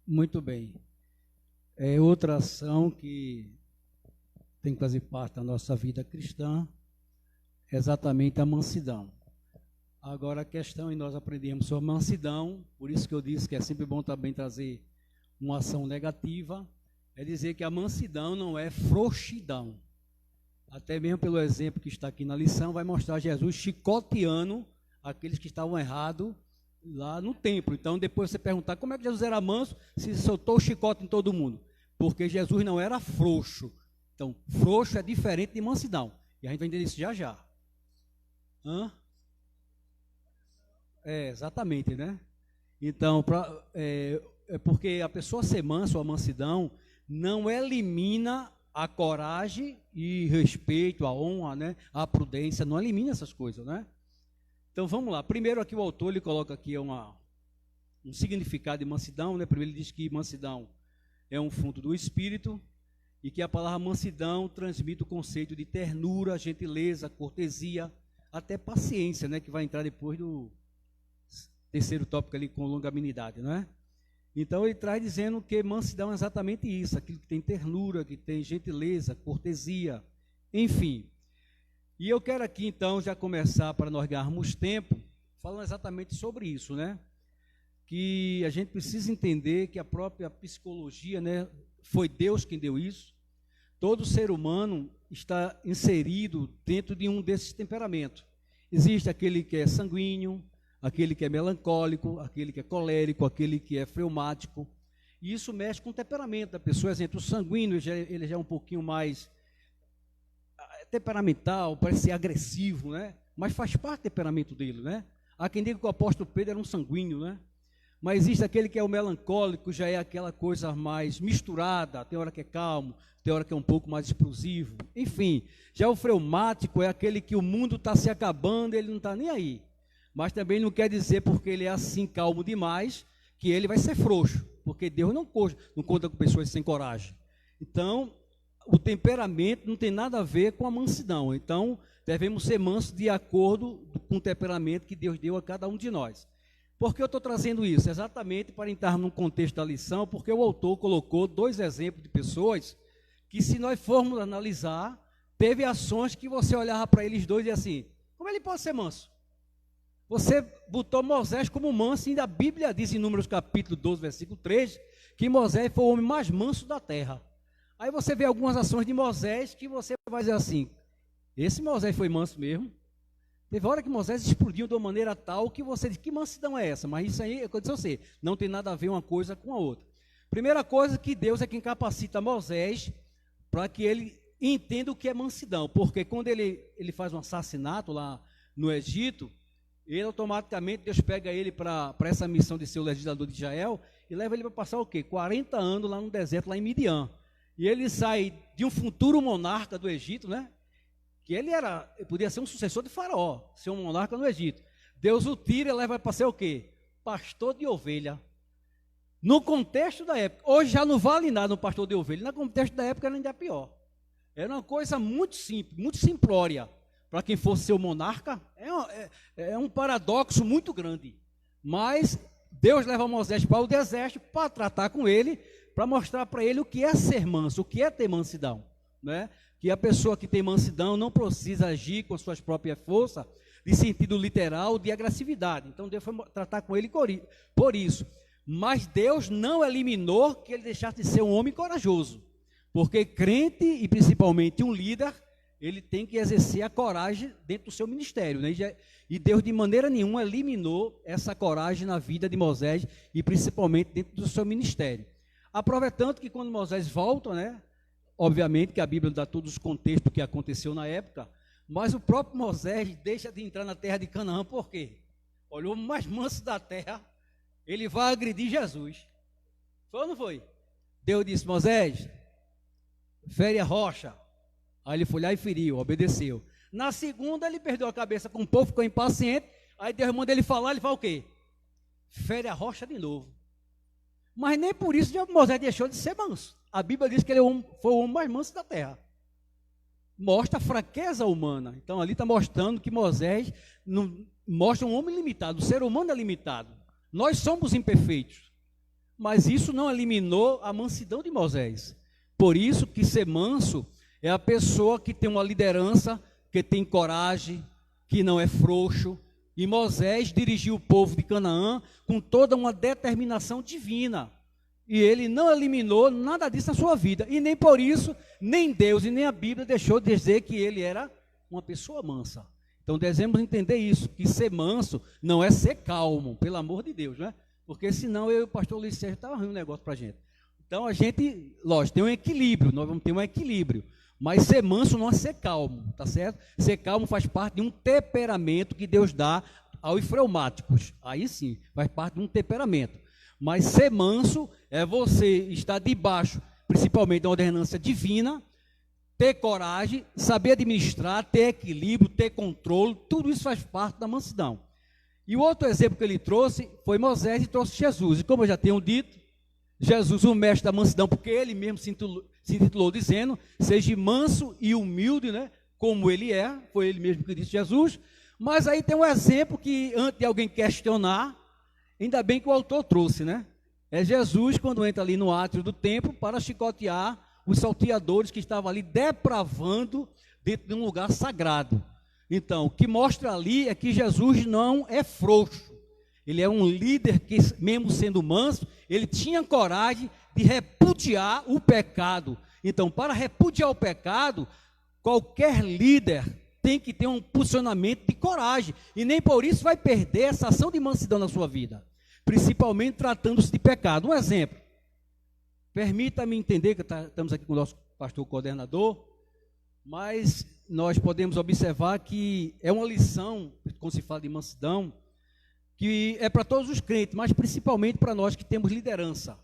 Muito bem. É outra ação que tem que fazer parte da nossa vida cristã, exatamente a mansidão. Agora a questão, e nós aprendemos sobre mansidão, por isso que eu disse que é sempre bom também trazer uma ação negativa, é dizer que a mansidão não é frouxidão. Até mesmo pelo exemplo que está aqui na lição, vai mostrar Jesus chicoteando aqueles que estavam errados lá no templo. Então depois você perguntar como é que Jesus era manso, se soltou o chicote em todo mundo. Porque Jesus não era frouxo. Então, frouxo é diferente de mansidão. E a gente vai entender isso já já. Exatamente, né? Então, é porque a pessoa ser manso, a mansidão, não elimina a coragem e respeito, a honra, né? A prudência, não elimina essas coisas, né? Então, vamos lá. Primeiro aqui o autor, ele coloca aqui um significado de mansidão, né? Primeiro ele diz que mansidão é um fruto do Espírito e que a palavra mansidão transmite o conceito de ternura, gentileza, cortesia, até paciência, né? Que vai entrar depois do terceiro tópico ali com longanimidade, não é? Então ele traz dizendo que mansidão é exatamente isso, aquilo que tem ternura, que tem gentileza, cortesia, enfim. E eu quero aqui então já começar, para nós ganharmos tempo, falando exatamente sobre isso, né? Que a gente precisa entender que a própria psicologia, né, foi Deus quem deu isso. Todo ser humano está inserido dentro de um desses temperamentos. Existe aquele que é sanguíneo, aquele que é melancólico, aquele que é colérico, aquele que é fleumático. E isso mexe com o temperamento da pessoa. Exemplo, o sanguíneo, ele já é um pouquinho mais temperamental, parece ser agressivo, né? Mas faz parte do temperamento dele, né? Há quem diga que o apóstolo Pedro era um sanguíneo, né? Mas existe aquele que é o melancólico, já é aquela coisa mais misturada, tem hora que é calmo, tem hora que é um pouco mais explosivo, enfim. Já o fleumático é aquele que o mundo está se acabando, ele não está nem aí. Mas também não quer dizer, porque ele é assim calmo demais, que ele vai ser frouxo, porque Deus não conta com pessoas sem coragem. Então, o temperamento não tem nada a ver com a mansidão. Então, devemos ser mansos de acordo com o temperamento que Deus deu a cada um de nós. Por que eu estou trazendo isso? Exatamente para entrar no contexto da lição, porque o autor colocou dois exemplos de pessoas que, se nós formos analisar, teve ações que você olhava para eles dois e assim, como ele pode ser manso? Você botou Moisés como manso, e ainda a Bíblia diz em Números capítulo 12, versículo 3, que Moisés foi o homem mais manso da terra. Aí você vê algumas ações de Moisés que você vai dizer assim, esse Moisés foi manso mesmo. Teve hora que Moisés explodiu de uma maneira tal que você diz, que mansidão é essa? Mas isso aí, é o que eu disse a você, não tem nada a ver uma coisa com a outra. Primeira coisa, que Deus é quem capacita Moisés para que ele entenda o que é mansidão. Porque quando ele faz um assassinato lá no Egito, ele automaticamente, Deus pega ele para essa missão de ser o legislador de Israel e leva ele para passar o quê? 40 anos lá no deserto, lá em Midian. E ele sai de um futuro monarca do Egito, né? Que ele podia ser um sucessor de Faraó, ser um monarca no Egito. Deus o tira e leva para ser o quê? Pastor de ovelha. No contexto da época, hoje já não vale nada um pastor de ovelha, no contexto da época era ainda pior. Era uma coisa muito simples, muito simplória. Para quem fosse ser o monarca, é um paradoxo muito grande. Mas Deus leva Moisés para o deserto para tratar com ele, para mostrar para ele o que é ser manso, o que é ter mansidão, né? Que a pessoa que tem mansidão não precisa agir com as suas próprias forças, de sentido literal, de agressividade. Então Deus foi tratar com ele por isso. Mas Deus não eliminou que ele deixasse de ser um homem corajoso. Porque crente, e principalmente um líder, ele tem que exercer a coragem dentro do seu ministério, né? E Deus de maneira nenhuma eliminou essa coragem na vida de Moisés, e principalmente dentro do seu ministério. A prova é tanto que quando Moisés volta, né? Obviamente que a Bíblia dá todos os contextos do que aconteceu na época, mas o próprio Moisés deixa de entrar na terra de Canaã, por quê? Olha, o mais manso da terra, ele vai agredir Jesus. Foi ou não foi? Deus disse, Moisés, fere a rocha. Aí ele foi lá e feriu, obedeceu. Na segunda, ele perdeu a cabeça com o povo, ficou impaciente. Aí Deus manda ele falar, ele fala o quê? Fere a rocha de novo. Mas nem por isso Moisés deixou de ser manso. A Bíblia diz que ele foi o homem mais manso da terra. Mostra a fraqueza humana. Então ali está mostrando que Moisés mostra um homem limitado. O ser humano é limitado. Nós somos imperfeitos. Mas isso não eliminou a mansidão de Moisés. Por isso que ser manso é a pessoa que tem uma liderança, que tem coragem, que não é frouxo. E Moisés dirigiu o povo de Canaã com toda uma determinação divina. E ele não eliminou nada disso na sua vida. E nem por isso, nem Deus e nem a Bíblia deixou de dizer que ele era uma pessoa mansa. Então devemos entender isso, que ser manso não é ser calmo, pelo amor de Deus, né? Porque senão eu e o pastor Luiz Sérgio estavam rindo um negócio para a gente. Então a gente, lógico, tem um equilíbrio, nós vamos ter um equilíbrio. Mas ser manso não é ser calmo, tá certo? Ser calmo faz parte de um temperamento que Deus dá aos fleumáticos. Aí sim, faz parte de um temperamento. Mas ser manso é você estar debaixo, principalmente da ordenança divina, ter coragem, saber administrar, ter equilíbrio, ter controle, tudo isso faz parte da mansidão. E o outro exemplo que ele trouxe foi Moisés e trouxe Jesus. E como eu já tenho dito, Jesus, o mestre da mansidão, porque ele mesmo se intitulou dizendo, seja manso e humilde, né, como ele é, foi ele mesmo que disse Jesus. Mas aí tem um exemplo que, antes de alguém questionar, ainda bem que o autor trouxe, né? É Jesus quando entra ali no átrio do templo para chicotear os salteadores que estavam ali depravando dentro de um lugar sagrado. Então, o que mostra ali é que Jesus não é frouxo. Ele é um líder que, mesmo sendo manso, ele tinha coragem de repudiar o pecado. Então, para repudiar o pecado, qualquer líder tem que ter um posicionamento de coragem. E nem por isso vai perder essa ação de mansidão na sua vida. Principalmente tratando-se de pecado. Um exemplo. Permita-me entender que estamos aqui com o nosso pastor coordenador, mas nós podemos observar que é uma lição, quando se fala de mansidão, que é para todos os crentes, mas principalmente para nós que temos liderança.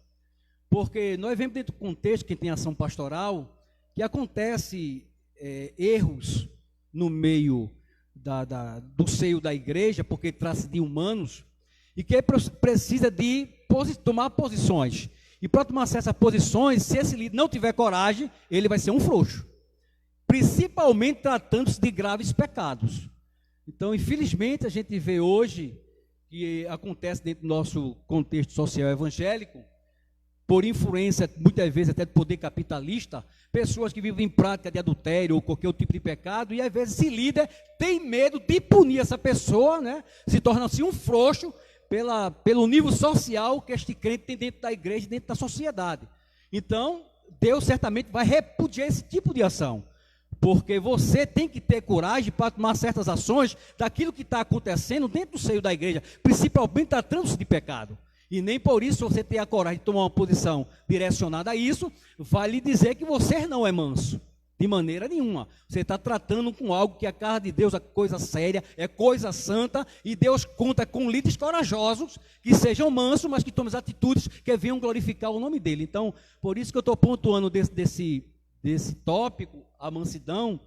Porque nós vemos dentro do contexto, quem tem ação pastoral, que acontece erros no meio do seio da igreja, porque trata-se de humanos, e que precisa de tomar posições. E para tomar essas posições, se esse líder não tiver coragem, ele vai ser um frouxo. Principalmente tratando-se de graves pecados. Então, infelizmente, a gente vê hoje que acontece dentro do nosso contexto social evangélico, por influência, muitas vezes até do poder capitalista, pessoas que vivem em prática de adultério ou qualquer outro tipo de pecado, e às vezes esse líder tem medo de punir essa pessoa, né? Se torna-se um frouxo pelo nível social que este crente tem dentro da igreja, dentro da sociedade. Então, Deus certamente vai repudiar esse tipo de ação. Porque você tem que ter coragem para tomar certas ações daquilo que está acontecendo dentro do seio da igreja, principalmente tratando-se de pecado. E nem por isso você ter a coragem de tomar uma posição direcionada a isso, vai lhe dizer que você não é manso. De maneira nenhuma. Você está tratando com algo que a casa de Deus é coisa séria, é coisa santa, e Deus conta com líderes corajosos, que sejam mansos, mas que tomem as atitudes que venham glorificar o nome dele. Então, por isso que eu estou pontuando desse tópico, a mansidão,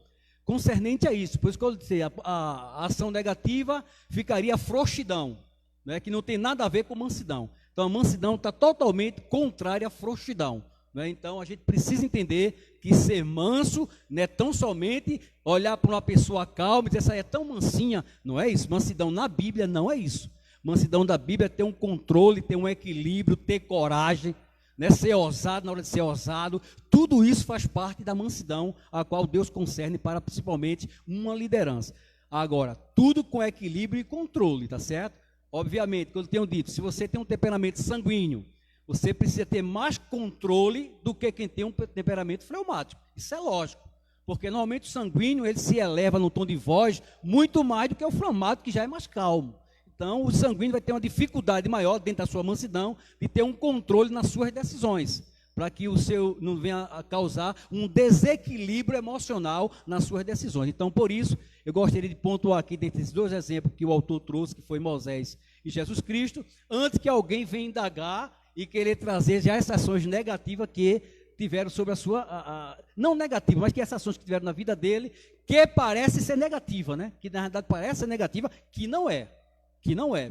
concernente a isso. Por isso que eu disse, a ação negativa ficaria a frouxidão, né, que não tem nada a ver com mansidão. Então a mansidão está totalmente contrária à frouxidão. Né? Então a gente precisa entender que ser manso não é tão somente olhar para uma pessoa calma e dizer, essa é tão mansinha. Não é isso. Mansidão na Bíblia não é isso. Mansidão da Bíblia é ter um controle, ter um equilíbrio, ter coragem, né, ser ousado na hora de ser ousado. Tudo isso faz parte da mansidão, a qual Deus concerne para principalmente uma liderança. Agora, tudo com equilíbrio e controle, tá certo? Obviamente, como eu tenho dito, se você tem um temperamento sanguíneo, você precisa ter mais controle do que quem tem um temperamento fleumático. Isso é lógico, porque normalmente o sanguíneo ele se eleva no tom de voz muito mais do que o fleumático, que já é mais calmo. Então, o sanguíneo vai ter uma dificuldade maior dentro da sua mansidão de ter um controle nas suas decisões, para que o seu não venha a causar um desequilíbrio emocional nas suas decisões. Então, por isso, eu gostaria de pontuar aqui, dentre esses dois exemplos que o autor trouxe, que foi Moisés e Jesus Cristo, antes que alguém venha indagar e querer trazer já essas ações negativas que tiveram sobre a sua, não negativa, mas que essas ações que tiveram na vida dele, que parece ser negativa, né? Que na verdade parece ser negativa, que não é,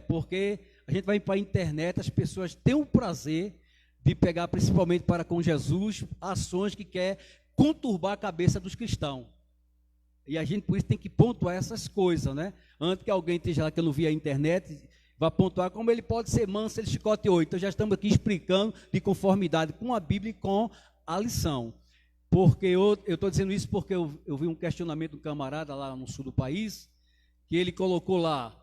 porque a gente vai para a internet, as pessoas têm o prazer de pegar, principalmente para com Jesus, ações que quer conturbar a cabeça dos cristãos. E a gente, por isso, tem que pontuar essas coisas, né? Antes que alguém esteja lá, que eu não vi a internet, vá pontuar como ele pode ser manso, ele chicoteou. Então, já estamos aqui explicando de conformidade com a Bíblia e com a lição. Porque eu estou dizendo isso porque eu vi um questionamento do camarada lá no sul do país, que ele colocou lá,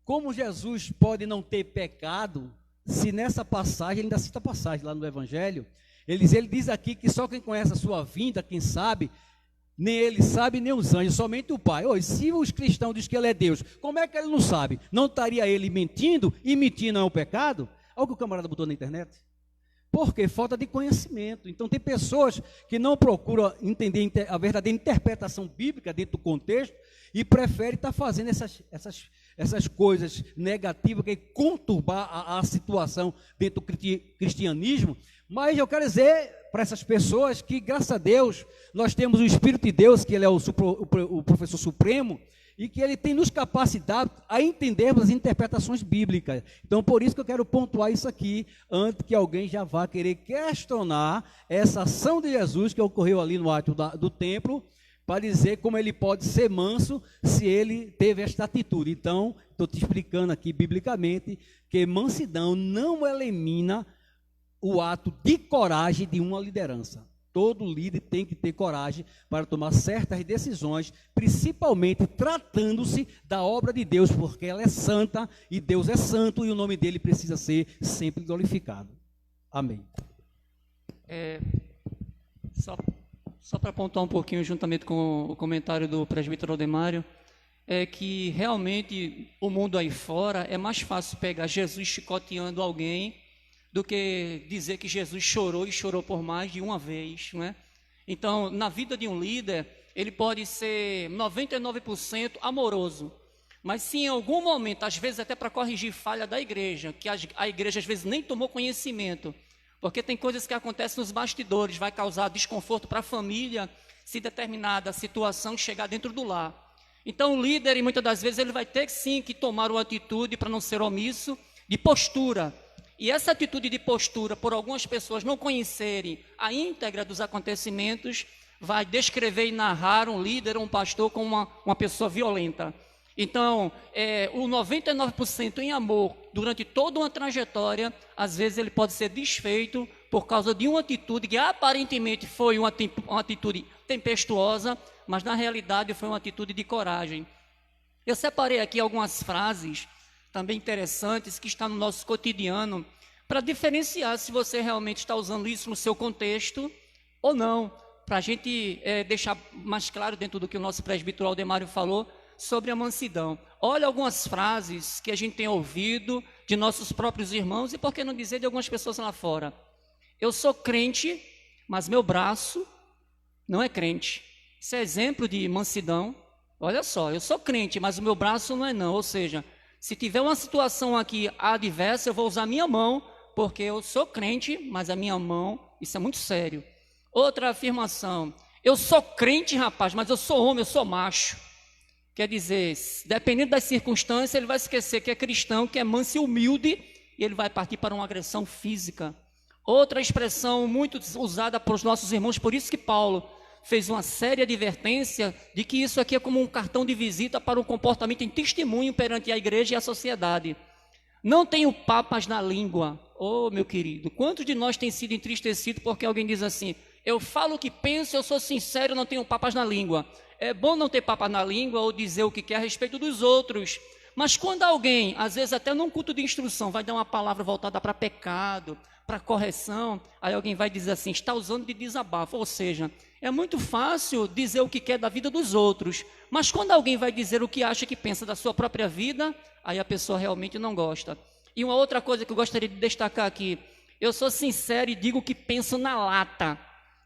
como Jesus pode não ter pecado, se nessa passagem, ele ainda cita a passagem lá no Evangelho, ele diz aqui que só quem conhece a sua vinda, quem sabe, nem ele sabe, nem os anjos, somente o Pai. Oi, se os cristãos dizem que ele é Deus, como é que ele não sabe? Não estaria ele mentindo? E mentir não é um pecado? Olha o que o camarada botou na internet. Porque falta de conhecimento. Então tem pessoas que não procuram entender a verdadeira interpretação bíblica dentro do contexto e preferem estar fazendo essas coisas negativas, que é conturbar a situação dentro do cristianismo. Mas eu quero dizer para essas pessoas que, graças a Deus, nós temos o Espírito de Deus, que ele é o professor supremo, e que ele tem nos capacitado a entendermos as interpretações bíblicas. Então, por isso que eu quero pontuar isso aqui, antes que alguém já vá querer questionar essa ação de Jesus que ocorreu ali no átrio do templo, para dizer como ele pode ser manso se ele teve esta atitude. Então, estou te explicando aqui biblicamente que mansidão não elimina o ato de coragem de uma liderança. Todo líder tem que ter coragem para tomar certas decisões, principalmente tratando-se da obra de Deus, porque ela é santa e Deus é santo e o nome dele precisa ser sempre glorificado. Amém. Só para apontar um pouquinho, juntamente com o comentário do presbítero Aldemário, é que realmente o mundo aí fora é mais fácil pegar Jesus chicoteando alguém do que dizer que Jesus chorou e chorou por mais de uma vez, não é? Então, na vida de um líder, ele pode ser 99% amoroso, mas se em algum momento, às vezes até para corrigir falha da igreja, que a igreja às vezes nem tomou conhecimento, porque tem coisas que acontecem nos bastidores, vai causar desconforto para a família se determinada situação chegar dentro do lar. Então, o líder, e muitas das vezes, ele vai ter sim que tomar uma atitude para não ser omisso, de postura. E essa atitude de postura, por algumas pessoas não conhecerem a íntegra dos acontecimentos, vai descrever e narrar um líder ou um pastor como uma pessoa violenta. Então, o 99% em amor, durante toda uma trajetória, às vezes ele pode ser desfeito por causa de uma atitude que aparentemente foi uma atitude tempestuosa, mas na realidade foi uma atitude de coragem. Eu separei aqui algumas frases também interessantes que estão no nosso cotidiano, para diferenciar se você realmente está usando isso no seu contexto ou não, para a gente deixar mais claro dentro do que o nosso presbítero Aldemário falou sobre a mansidão. Olha algumas frases que a gente tem ouvido de nossos próprios irmãos e, por que não dizer, de algumas pessoas lá fora. Eu sou crente, mas meu braço não é crente. Isso é exemplo de mansidão. Olha só, eu sou crente, mas o meu braço não é não. Ou seja, se tiver uma situação aqui adversa, eu vou usar a minha mão, porque eu sou crente, mas a minha mão, isso é muito sério. Outra afirmação, eu sou crente, rapaz, mas eu sou homem, eu sou macho. Quer dizer, dependendo das circunstâncias, ele vai esquecer que é cristão, que é manso e humilde, e ele vai partir para uma agressão física. Outra expressão muito usada pelos nossos irmãos, por isso que Paulo fez uma séria advertência de que isso aqui é como um cartão de visita para um comportamento em testemunho perante a igreja e a sociedade. Não tenho papas na língua. Oh, meu querido, quantos de nós tem sido entristecido porque alguém diz assim, eu falo o que penso, eu sou sincero, não tenho papas na língua. É bom não ter papas na língua ou dizer o que quer a respeito dos outros, mas quando alguém, às vezes até num culto de instrução, vai dar uma palavra voltada para pecado, para correção, aí alguém vai dizer assim, está usando de desabafo, ou seja, é muito fácil dizer o que quer da vida dos outros, mas quando alguém vai dizer o que acha que pensa da sua própria vida, aí a pessoa realmente não gosta. E uma outra coisa que eu gostaria de destacar aqui, eu sou sincero e digo o que penso na lata.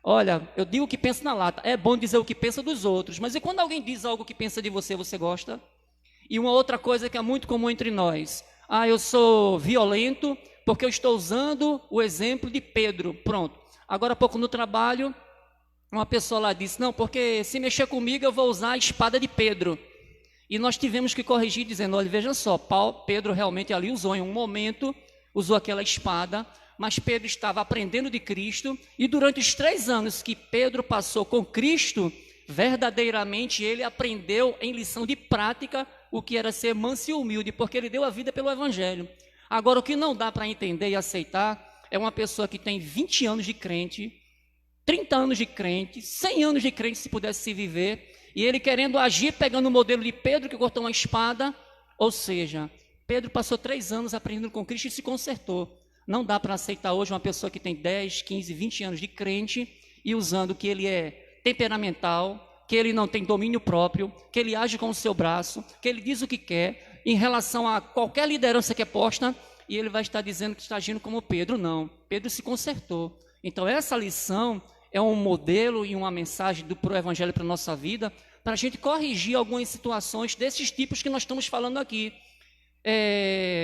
Olha, eu digo o que penso na lata, é bom dizer o que pensa dos outros, mas e quando alguém diz algo que pensa de você, você gosta? E uma outra coisa que é muito comum entre nós, eu sou violento porque eu estou usando o exemplo de Pedro, pronto. Agora há pouco no trabalho, uma pessoa lá disse, não, porque se mexer comigo eu vou usar a espada de Pedro. E nós tivemos que corrigir dizendo, olha, veja só, Pedro realmente ali usou em um momento, usou aquela espada, mas Pedro estava aprendendo de Cristo, e durante os 3 anos que Pedro passou com Cristo, verdadeiramente ele aprendeu em lição de prática o que era ser manso e humilde, porque ele deu a vida pelo Evangelho. Agora, o que não dá para entender e aceitar é uma pessoa que tem 20 anos de crente, 30 anos de crente, 100 anos de crente se pudesse se viver, e ele querendo agir pegando o modelo de Pedro que cortou uma espada, ou seja, Pedro passou 3 anos aprendendo com Cristo e se consertou. Não dá para aceitar hoje uma pessoa que tem 10, 15, 20 anos de crente e usando que ele é temperamental, que ele não tem domínio próprio, que ele age com o seu braço, que ele diz o que quer em relação a qualquer liderança que é posta, e ele vai estar dizendo que está agindo como Pedro. Não, Pedro se consertou. Então essa lição é um modelo e uma mensagem pro Evangelho para a nossa vida, para a gente corrigir algumas situações desses tipos que nós estamos falando aqui.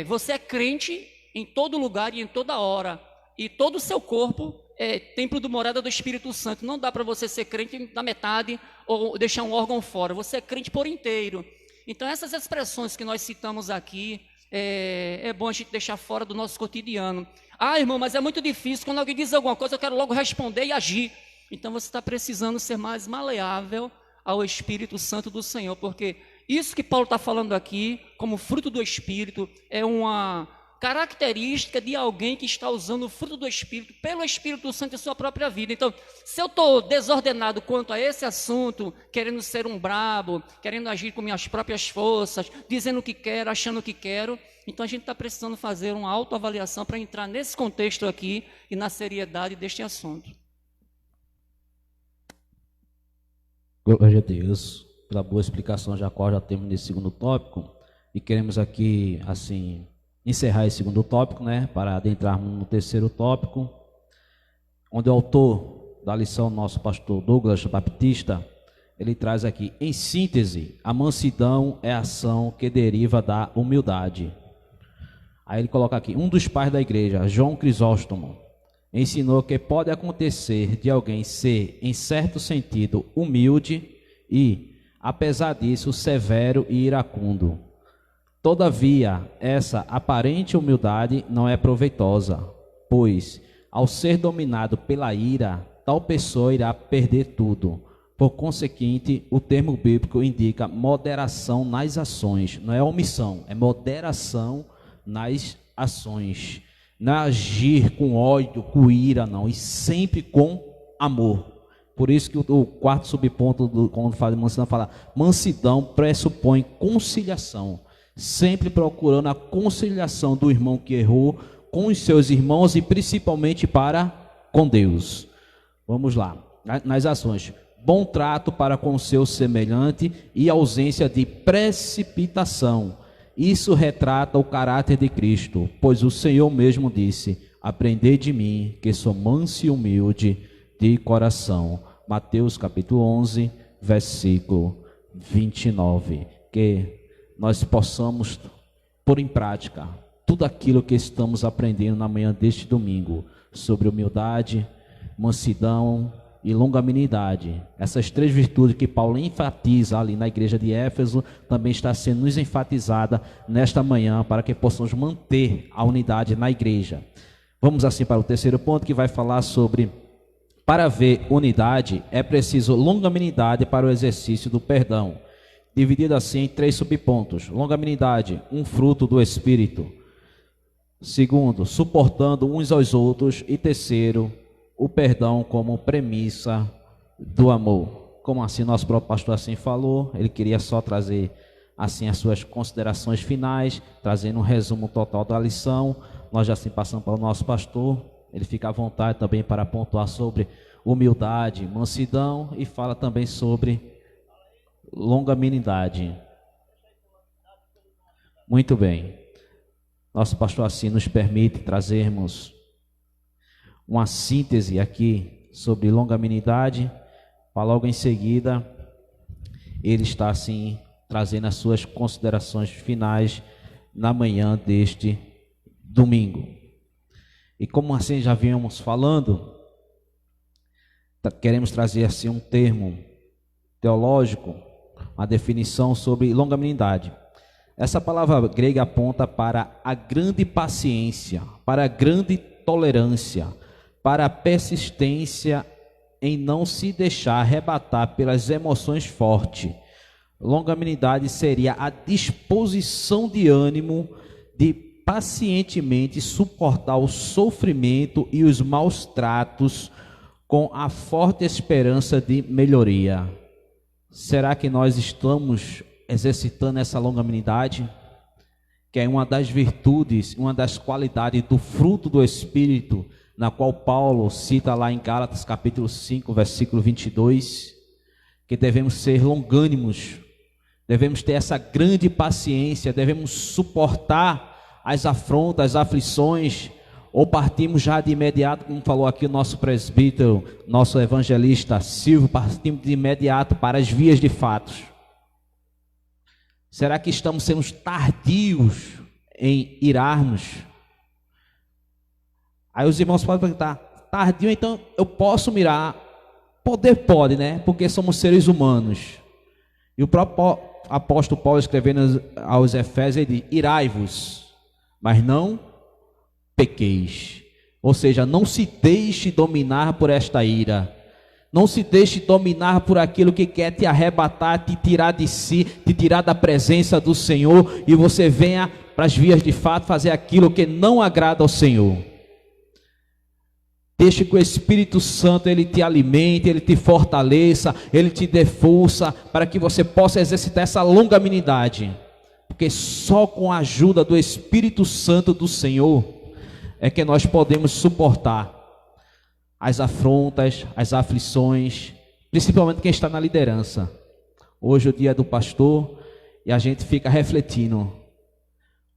Você é crente em todo lugar e em toda hora, e todo o seu corpo é templo do morada do Espírito Santo. Não dá para você ser crente na metade ou deixar um órgão fora, você é crente por inteiro. Então essas expressões que nós citamos aqui, é bom a gente deixar fora do nosso cotidiano. Ah, irmão, mas é muito difícil, quando alguém diz alguma coisa eu quero logo responder e agir. Então você está precisando ser mais maleável ao Espírito Santo do Senhor, porque isso que Paulo está falando aqui, como fruto do Espírito, é uma característica de alguém que está usando o fruto do Espírito, pelo Espírito Santo em sua própria vida. Então, se eu estou desordenado quanto a esse assunto, querendo ser um brabo, querendo agir com minhas próprias forças, dizendo o que quero, achando o que quero, então a gente está precisando fazer uma autoavaliação para entrar nesse contexto aqui e na seriedade deste assunto. Glória a Deus pela boa explicação, já temos nesse segundo tópico, e queremos aqui, assim, encerrar esse segundo tópico, né, para adentrarmos no terceiro tópico, onde o autor da lição, nosso pastor Douglas Baptista, ele traz aqui, em síntese, a mansidão é a ação que deriva da humildade. Aí ele coloca aqui, um dos pais da igreja, João Crisóstomo, ensinou que pode acontecer de alguém ser, em certo sentido, humilde e, apesar disso, severo e iracundo. Todavia, essa aparente humildade não é proveitosa, pois, ao ser dominado pela ira, tal pessoa irá perder tudo. Por conseguinte, o termo bíblico indica moderação nas ações, não é omissão, é moderação nas ações. Não é agir com ódio, com ira, não, e sempre com amor. Por isso que o quarto subponto, quando fala de mansidão, fala, mansidão pressupõe conciliação, sempre procurando a conciliação do irmão que errou com os seus irmãos e principalmente para com Deus. Vamos lá, nas ações. Bom trato para com o seu semelhante e ausência de precipitação. Isso retrata o caráter de Cristo, pois o Senhor mesmo disse, aprendei de mim, que sou manso e humilde de coração. Mateus capítulo 11, versículo 29. Que nós possamos pôr em prática tudo aquilo que estamos aprendendo na manhã deste domingo, sobre humildade, mansidão e longanimidade. Essas 3 virtudes que Paulo enfatiza ali na igreja de Éfeso, também está sendo nos enfatizada nesta manhã, para que possamos manter a unidade na igreja. Vamos assim para o terceiro ponto, que vai falar sobre, para haver unidade, é preciso longanimidade para o exercício do perdão, dividido assim em 3 subpontos. Longanimidade, um fruto do Espírito. Segundo, suportando uns aos outros. E terceiro, o perdão como premissa do amor. Como assim nosso próprio pastor assim falou, ele queria só trazer assim as suas considerações finais, trazendo um resumo total da lição. Nós já assim passamos para o nosso pastor, ele fica à vontade também para pontuar sobre humildade, mansidão e fala também sobre longanimidade. Muito bem. Nosso pastor assim nos permite trazermos uma síntese aqui sobre longanimidade, para logo em seguida ele está assim trazendo as suas considerações finais na manhã deste domingo. E como assim já vínhamos falando, queremos trazer assim um termo teológico, uma definição sobre longanimidade. Essa palavra grega aponta para a grande paciência, para a grande tolerância, para a persistência em não se deixar arrebatar pelas emoções fortes. Longanimidade seria a disposição de ânimo de pacientemente suportar o sofrimento e os maus tratos com a forte esperança de melhoria. Será que nós estamos exercitando essa longanimidade? Que é uma das virtudes, uma das qualidades do fruto do Espírito, na qual Paulo cita lá em Gálatas capítulo 5, versículo 22, que devemos ser longânimos, devemos ter essa grande paciência, devemos suportar as afrontas, as aflições, ou partimos já de imediato, como falou aqui o nosso presbítero, nosso evangelista Silvio, partimos de imediato para as vias de fatos. Será que estamos sendo tardios em irarmos? Aí os irmãos podem perguntar, tardio, então eu posso mirar? Poder pode, né? Porque somos seres humanos. E o próprio apóstolo Paulo, escrevendo aos Efésios, ele diz, irai-vos, mas não pequeis. Ou seja, não se deixe dominar por esta ira. Não se deixe dominar por aquilo que quer te arrebatar, te tirar de si, te tirar da presença do Senhor, e você venha para as vias de fato fazer aquilo que não agrada ao Senhor. Deixe que o Espírito Santo ele te alimente, ele te fortaleça, ele te dê força para que você possa exercitar essa longanimidade. Porque só com a ajuda do Espírito Santo do Senhor é que nós podemos suportar as afrontas, as aflições, principalmente quem está na liderança. Hoje é o dia do pastor e a gente fica refletindo.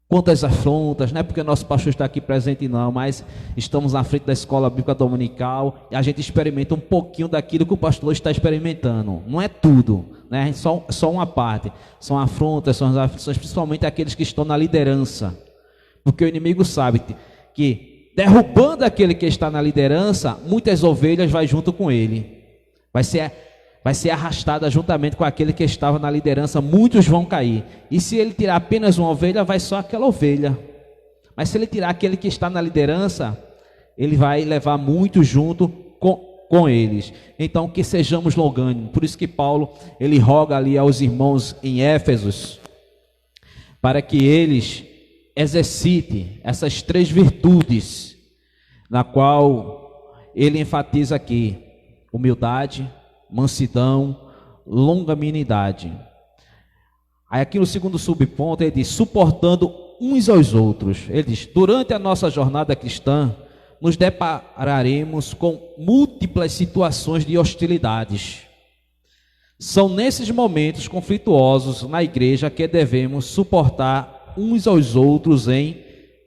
Quantas afrontas, não é porque o nosso pastor está aqui presente não, mas estamos na frente da escola bíblica dominical e a gente experimenta um pouquinho daquilo que o pastor está experimentando. Não é tudo, né? Só uma parte. São afrontas, são as aflições, principalmente aqueles que estão na liderança. Porque o inimigo sabe que derrubando aquele que está na liderança, muitas ovelhas vai junto com ele. Vai ser arrastada juntamente com aquele que estava na liderança, muitos vão cair. E se ele tirar apenas uma ovelha, vai só aquela ovelha. Mas se ele tirar aquele que está na liderança, ele vai levar muitos junto com eles. Então que sejamos longânimos. Por isso que Paulo, ele roga ali aos irmãos em Éfesos, para que eles exercitem essas 3 virtudes, na qual ele enfatiza aqui: humildade, mansidão, longanimidade. Aí aqui no segundo subponto ele diz, suportando uns aos outros. Ele diz, durante a nossa jornada cristã, nos depararemos com múltiplas situações de hostilidades. São nesses momentos conflituosos na igreja que devemos suportar uns aos outros em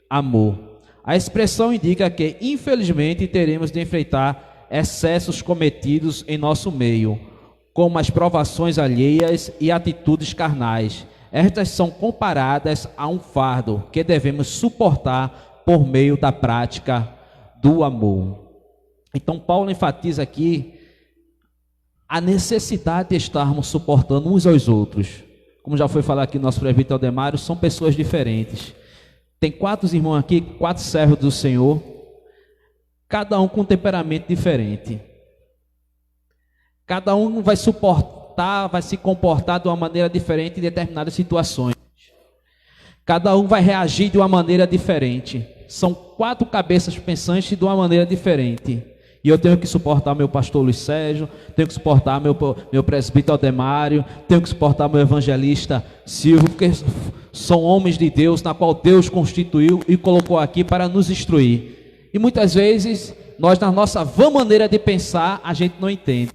amor. A expressão indica que, infelizmente, teremos de enfrentar excessos cometidos em nosso meio, como as provações alheias e atitudes carnais. Estas são comparadas a um fardo que devemos suportar por meio da prática do amor. Então Paulo enfatiza aqui a necessidade de estarmos suportando uns aos outros. Como já foi falado aqui no nosso presbítero Aldemário, são pessoas diferentes. Tem 4 irmãos aqui, 4 servos do Senhor, cada um com um temperamento diferente. Cada um vai suportar, vai se comportar de uma maneira diferente em determinadas situações. Cada um vai reagir de uma maneira diferente. São 4 cabeças pensantes de uma maneira diferente. E eu tenho que suportar meu pastor Luiz Sérgio, tenho que suportar meu presbítero Aldemário, tenho que suportar meu evangelista Silvio, porque são homens de Deus, na qual Deus constituiu e colocou aqui para nos instruir. E muitas vezes, nós na nossa vã maneira de pensar, a gente não entende.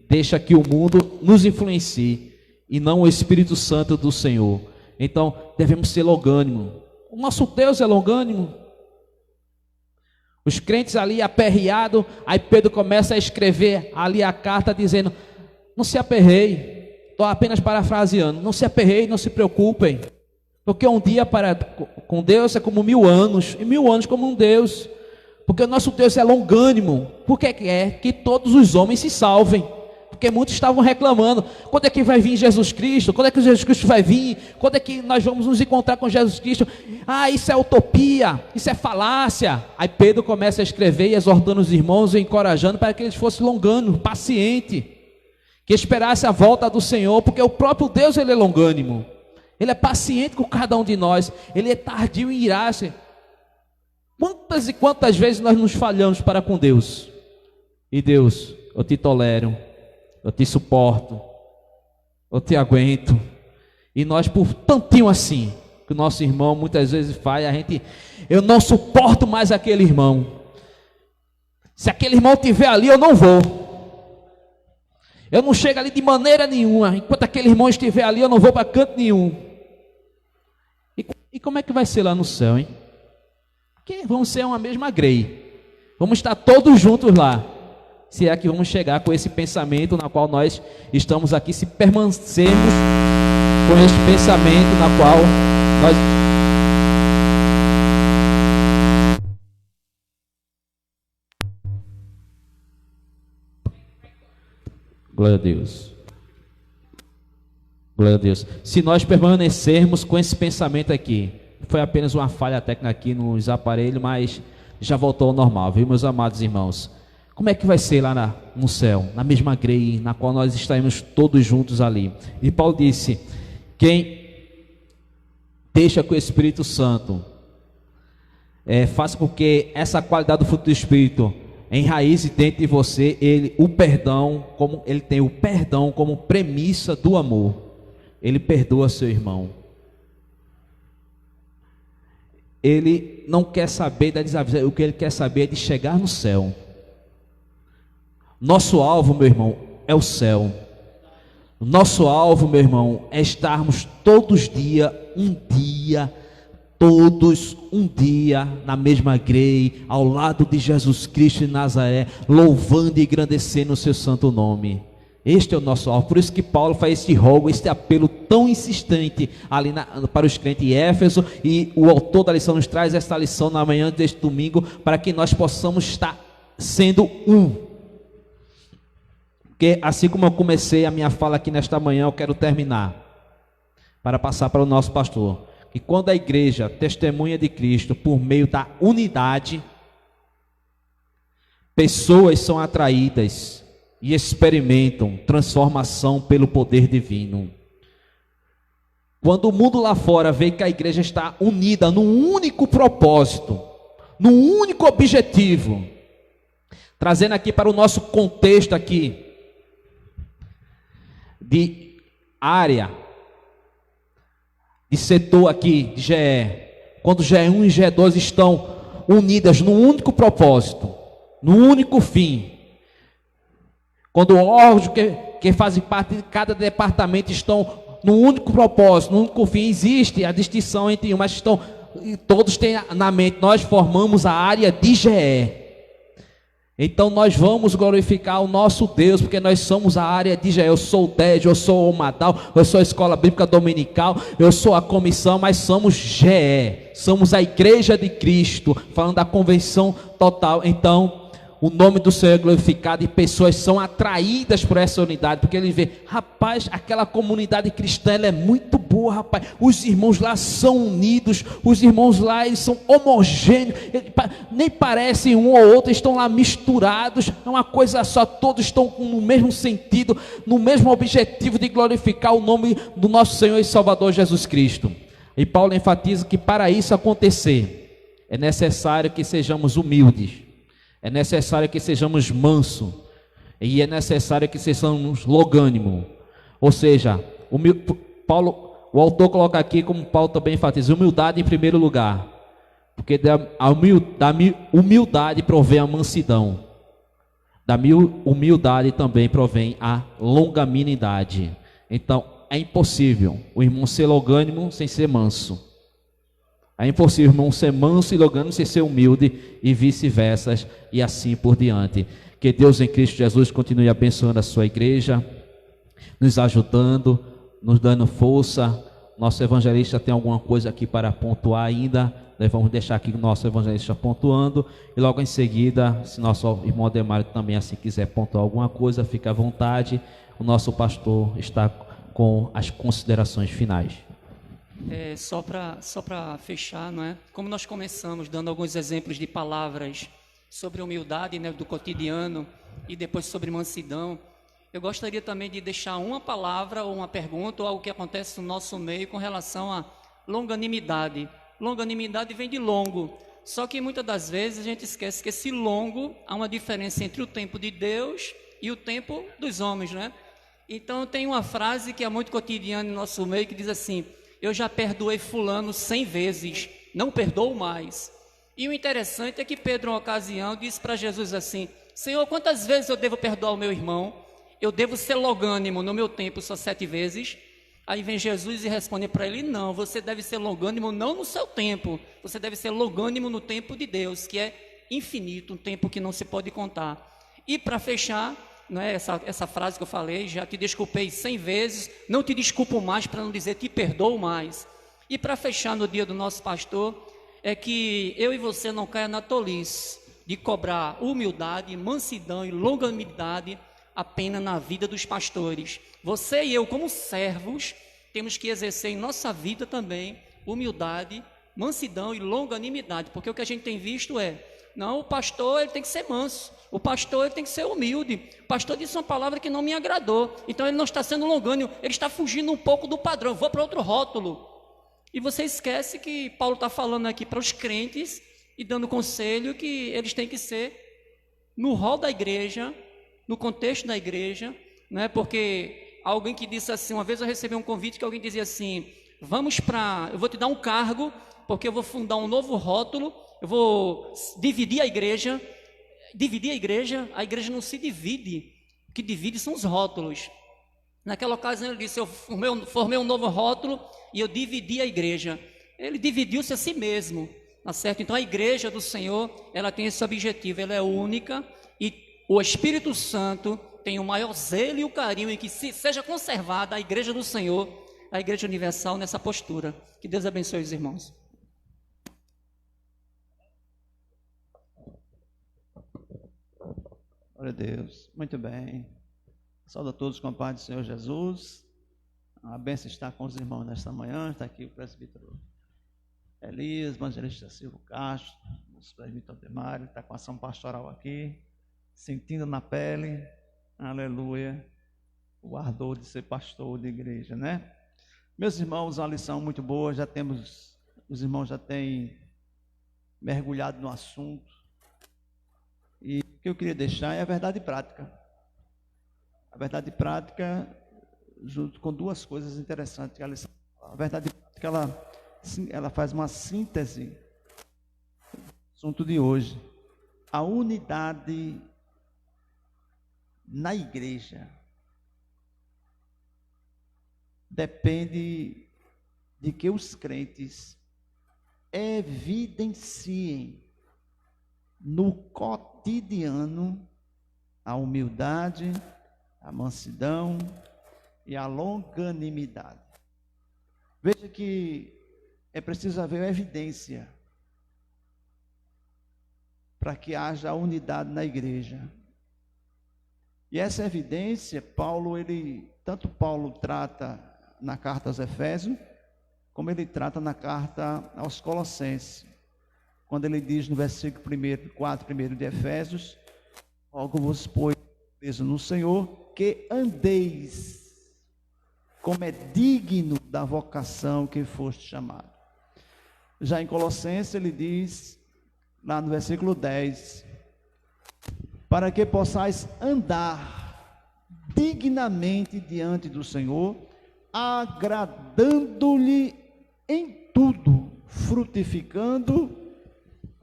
Deixa que o mundo nos influencie, e não o Espírito Santo do Senhor. Então, devemos ser longânimos. O nosso Deus é longânimo. Os crentes ali aperreados, aí Pedro começa a escrever ali a carta dizendo, não se aperreie, estou apenas parafraseando, não se aperreie, não se preocupem. Porque um dia com Deus é como 1000 anos, e 1000 anos como um Deus. Porque o nosso Deus é longânimo, porque quer que todos os homens se salvem. Porque muitos estavam reclamando, quando é que vai vir Jesus Cristo? Quando é que Jesus Cristo vai vir? Quando é que nós vamos nos encontrar com Jesus Cristo? Ah, isso é utopia, isso é falácia. Aí Pedro começa a escrever e exortando os irmãos e encorajando para que eles fossem longânimos, pacientes, que esperasse a volta do Senhor, porque o próprio Deus, ele é longânimo, ele é paciente com cada um de nós, ele é tardio em irar-se. Quantas e quantas vezes nós nos falhamos para com Deus? E Deus, eu te tolero, eu te suporto, eu te aguento. E nós, por tantinho assim, que o nosso irmão muitas vezes faz, eu não suporto mais aquele irmão. Se aquele irmão estiver ali, eu não vou. Eu não chego ali de maneira nenhuma. Enquanto aquele irmão estiver ali, eu não vou para canto nenhum. E como é que vai ser lá no céu, hein? Porque vamos ser uma mesma grei. Vamos estar todos juntos lá. Se é que vamos chegar com esse pensamento na qual nós estamos aqui, se permanecermos com esse pensamento na qual nós... Glória a Deus. Glória a Deus. Se nós permanecermos com esse pensamento aqui, foi apenas uma falha técnica aqui nos aparelhos, mas já voltou ao normal, viu, meus amados irmãos? Como é que vai ser lá no céu, na mesma grei, na qual nós estaremos todos juntos ali? E Paulo disse, quem deixa que o Espírito Santo faça com que essa qualidade do fruto do Espírito enraize dentro de você, ele tem o perdão como premissa do amor. Ele perdoa seu irmão. Ele não quer saber da desavisão, o que ele quer saber é de chegar no céu. Nosso alvo, meu irmão, é o céu. Nosso alvo, meu irmão, é estarmos todos um dia na mesma grei, ao lado de Jesus Cristo de Nazaré, louvando e engrandecendo o seu santo nome. Este é o nosso alvo. Por isso que Paulo faz este rogo, este apelo tão insistente ali para os crentes em Éfeso, e o autor da lição nos traz esta lição na manhã deste domingo, para que nós possamos estar sendo um. Porque assim como eu comecei a minha fala aqui nesta manhã, eu quero terminar, para passar para o nosso pastor, que quando a igreja testemunha de Cristo por meio da unidade, pessoas são atraídas e experimentam transformação pelo poder divino. Quando o mundo lá fora vê que a igreja está unida num único propósito, num único objetivo, trazendo aqui para o nosso contexto aqui, de área, de setor aqui, de GE, quando GE1 e GE2 estão unidas num único propósito, num único fim, quando órgãos que fazem parte de cada departamento estão num único propósito, num único fim, existe a distinção entre um, mas todos têm na mente, nós formamos a área de GE. Então nós vamos glorificar o nosso Deus, porque nós somos a área de GE. Eu sou o TED, eu sou o Madal, eu sou a Escola Bíblica Dominical, eu sou a comissão, mas somos GE, somos a Igreja de Cristo, falando da convenção total. Então o nome do Senhor é glorificado e pessoas são atraídas por essa unidade, porque ele vê, rapaz, aquela comunidade cristã, ela é muito boa, rapaz, os irmãos lá são unidos, os irmãos lá, eles são homogêneos, nem parecem um ou outro, estão lá misturados, é uma coisa só, todos estão no mesmo sentido, no mesmo objetivo de glorificar o nome do nosso Senhor e Salvador Jesus Cristo. E Paulo enfatiza que para isso acontecer, é necessário que sejamos humildes, é necessário que sejamos mansos, e é necessário que sejamos longânimos. Ou seja, o autor coloca aqui, como Paulo também enfatiza, humildade em primeiro lugar, porque da humildade provém a mansidão, da humildade também provém a longanimidade. Então é impossível o irmão ser longânimo sem ser manso. É impossível, irmão, ser manso e longânimo sem ser humilde, e vice-versa, e assim por diante. Que Deus em Cristo Jesus continue abençoando a sua igreja, nos ajudando, nos dando força, Nosso evangelista tem alguma coisa aqui para pontuar ainda. Nós vamos deixar aqui o nosso evangelista pontuando. E logo em seguida, se nosso irmão Ademário também assim quiser pontuar alguma coisa, fique à vontade. O nosso pastor está com as considerações finais. Só para fechar, não é? Como nós começamos dando alguns exemplos de palavras sobre humildade, né, do cotidiano, e depois sobre mansidão, eu gostaria também de deixar uma palavra ou uma pergunta ou algo que acontece no nosso meio com relação a longanimidade. Longanimidade vem de longo, só que muitas das vezes a gente esquece que esse longo, há uma diferença entre o tempo de Deus e o tempo dos homens, né? Então tem uma frase que é muito cotidiana no nosso meio que diz assim: eu já perdoei fulano 100 vezes, não perdoo mais. E o interessante é que Pedro, uma ocasião, disse para Jesus assim: Senhor, quantas vezes eu devo perdoar o meu irmão? Eu devo ser longânimo no meu tempo só 7 vezes? Aí vem Jesus e responde para ele: não, você deve ser longânimo não no seu tempo, você deve ser longânimo no tempo de Deus, que é infinito, um tempo que não se pode contar. E para fechar, não é, essa frase que eu falei, já te desculpei 100 vezes, não te desculpo mais, para não dizer te perdoo mais. E para fechar no dia do nosso pastor, é que eu e você não caia na tolice de cobrar humildade, mansidão e longanimidade apenas na vida dos pastores. Você e eu, como servos, temos que exercer em nossa vida também humildade, mansidão e longanimidade, porque o que a gente tem visto não, o pastor ele tem que ser manso, o pastor ele tem que ser humilde, o pastor disse uma palavra que não me agradou, então ele não está sendo longânimo, ele está fugindo um pouco do padrão, vou para outro rótulo. E você esquece que Paulo está falando aqui para os crentes e dando conselho que eles têm que ser no rol da igreja, no contexto da igreja, né? Porque alguém que disse assim, uma vez eu recebi um convite que alguém dizia assim: eu vou te dar um cargo, porque eu vou fundar um novo rótulo, eu vou dividir a igreja. A igreja não se divide, o que divide são os rótulos. Naquela ocasião ele disse: eu formei um novo rótulo e eu dividi a igreja. Ele dividiu-se a si mesmo, tá certo? Então a igreja do Senhor, ela tem esse objetivo, ela é única, e o Espírito Santo tem o maior zelo e o carinho em que seja conservada a igreja do Senhor, a igreja universal, nessa postura. Que Deus abençoe os irmãos. Glória a Deus, muito bem. Saúde a todos com a paz do Senhor Jesus. A bênção está com os irmãos nesta manhã. Está aqui o presbítero Elias, evangelista Silvio Castro, o presbítero Ademário, está com a ação pastoral aqui, sentindo na pele, aleluia, o ardor de ser pastor de igreja, né? Meus irmãos, uma lição muito boa, os irmãos já têm mergulhado no assunto, e o que eu queria deixar é a verdade prática. A verdade prática, junto com duas coisas interessantes. A verdade prática, ela faz uma síntese do assunto de hoje. A unidade na igreja depende de que os crentes evidenciem no cotidiano a humildade, a mansidão e a longanimidade. Veja que é preciso haver evidência para que haja unidade na igreja. E essa evidência, tanto Paulo trata na carta aos Efésios, como ele trata na carta aos Colossenses, quando ele diz no versículo 4 de Efésios: rogo-vos, pois, preso no Senhor, que andeis como é digno da vocação que foste chamado. Já em Colossenses ele diz, lá no versículo 10, para que possais andar dignamente diante do Senhor, agradando-lhe em tudo, frutificando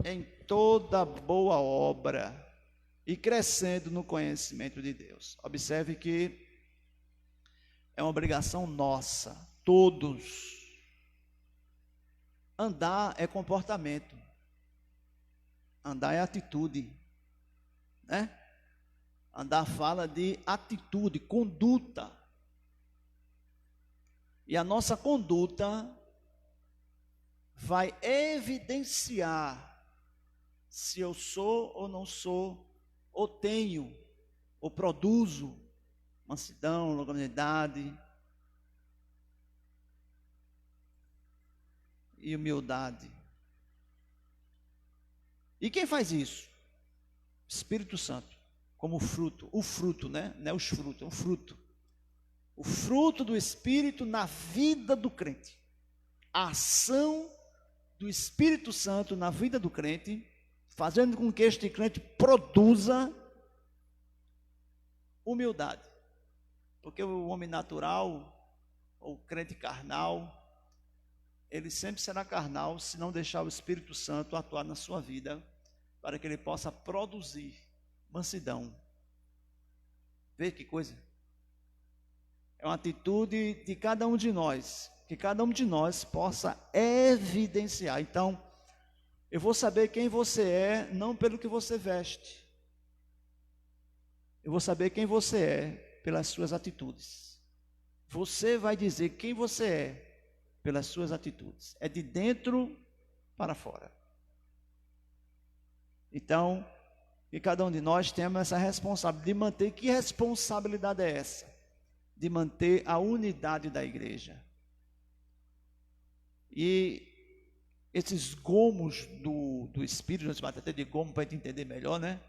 em toda boa obra e crescendo no conhecimento de Deus. Observe que é uma obrigação nossa, todos. Andar é comportamento, andar é atitude, né? Andar fala de atitude, conduta. E a nossa conduta vai evidenciar se eu sou ou não sou, ou tenho, ou produzo mansidão, longanimidade e humildade. E quem faz isso? Espírito Santo, como fruto. O fruto, né? Não é os frutos, é um fruto. O fruto do Espírito na vida do crente. A ação do Espírito Santo na vida do crente, fazendo com que este crente produza humildade. Porque o homem natural, ou crente carnal, ele sempre será carnal se não deixar o Espírito Santo atuar na sua vida, para que ele possa produzir mansidão. Vê que coisa? É uma atitude de cada um de nós, que cada um de nós possa evidenciar. Então, eu vou saber quem você é, não pelo que você veste. Eu vou saber quem você é pelas suas atitudes. Você vai dizer quem você é pelas suas atitudes. É de dentro para fora. Então, que cada um de nós temos essa responsabilidade de manter. Que responsabilidade é essa? De manter a unidade da igreja. E esses gomos do Espírito, nós chamamos até de gomo para a gente entender melhor, né?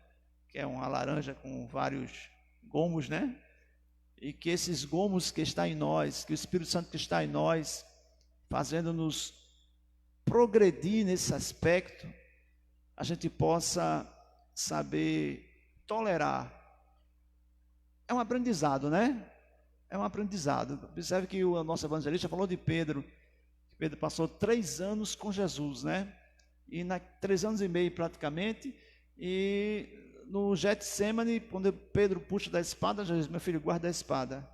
Que é uma laranja com vários gomos, né? E que esses gomos que está em nós, que o Espírito Santo que está em nós, fazendo-nos progredir nesse aspecto, a gente possa saber tolerar. É um aprendizado, né? É um aprendizado. Observe que o nosso evangelista falou de Pedro. Pedro passou 3 anos com Jesus, né? E 3 anos e meio praticamente. E no Getsemane, quando Pedro puxa da espada, Jesus diz: meu filho, guarda a espada.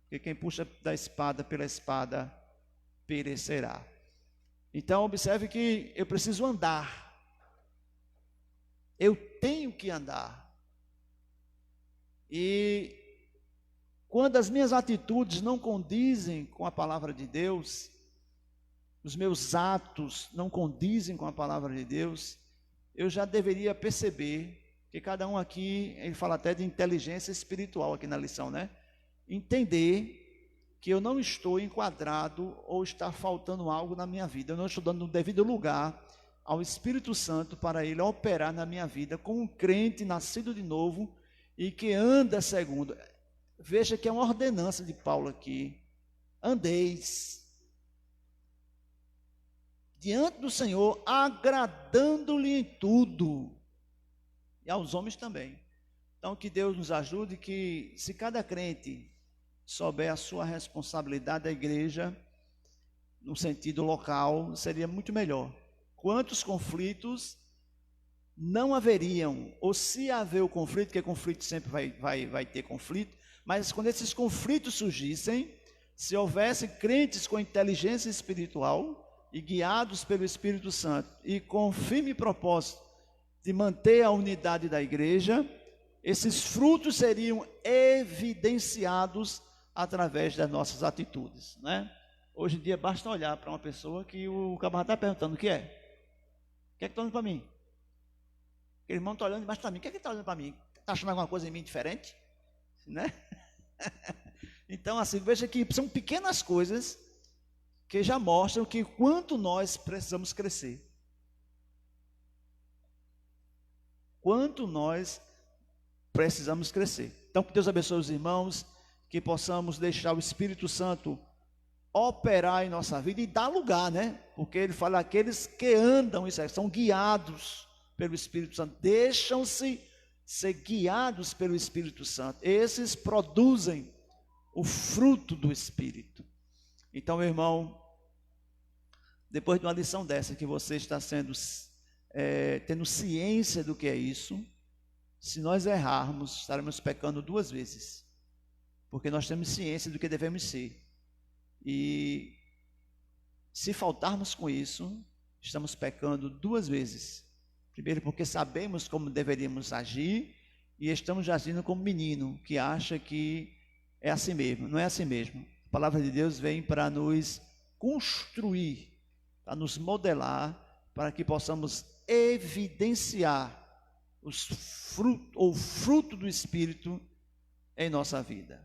Porque quem puxa da espada pela espada perecerá. Então, observe que eu preciso andar. Eu tenho que andar. E quando as minhas atitudes não condizem com a palavra de Deus, os meus atos não condizem com a palavra de Deus, eu já deveria perceber que cada um aqui, ele fala até de inteligência espiritual aqui na lição, né? Entender que eu não estou enquadrado ou está faltando algo na minha vida, eu não estou dando o devido lugar ao Espírito Santo para ele operar na minha vida como um crente nascido de novo e que anda segundo. Veja que é uma ordenança de Paulo aqui. Andeis diante do Senhor, agradando-lhe em tudo, e aos homens também. Então, que Deus nos ajude, que se cada crente souber a sua responsabilidade da igreja, no sentido local, seria muito melhor. Quantos conflitos não haveriam, ou se haver o conflito, porque conflito sempre vai ter conflito, mas quando esses conflitos surgissem, se houvesse crentes com inteligência espiritual e guiados pelo Espírito Santo e com firme propósito de manter a unidade da igreja, esses frutos seriam evidenciados através das nossas atitudes, né? Hoje em dia basta olhar para uma pessoa que o camarada está perguntando: o que é? O que é que está olhando para mim? Aquele irmão está olhando embaixo para mim. O que é que está olhando para mim? Está achando alguma coisa em mim diferente? Né? Então, assim, veja que são pequenas coisas que já mostram que quanto nós precisamos crescer. Quanto nós precisamos crescer. Então, que Deus abençoe os irmãos, que possamos deixar o Espírito Santo operar em nossa vida e dar lugar, né? Porque ele fala: aqueles que andam, são guiados pelo Espírito Santo, deixam-se ser guiados pelo Espírito Santo. Esses produzem o fruto do Espírito. Então, meu irmão, depois de uma lição dessa, que você está tendo ciência do que é isso, se nós errarmos, estaremos pecando 2 vezes, porque nós temos ciência do que devemos ser. E se faltarmos com isso, estamos pecando 2 vezes. Primeiro, porque sabemos como deveríamos agir e estamos agindo como menino que acha que é assim mesmo. Não é assim mesmo. palavra de Deus vem para nos construir, para nos modelar, para que possamos evidenciar o fruto do Espírito em nossa vida.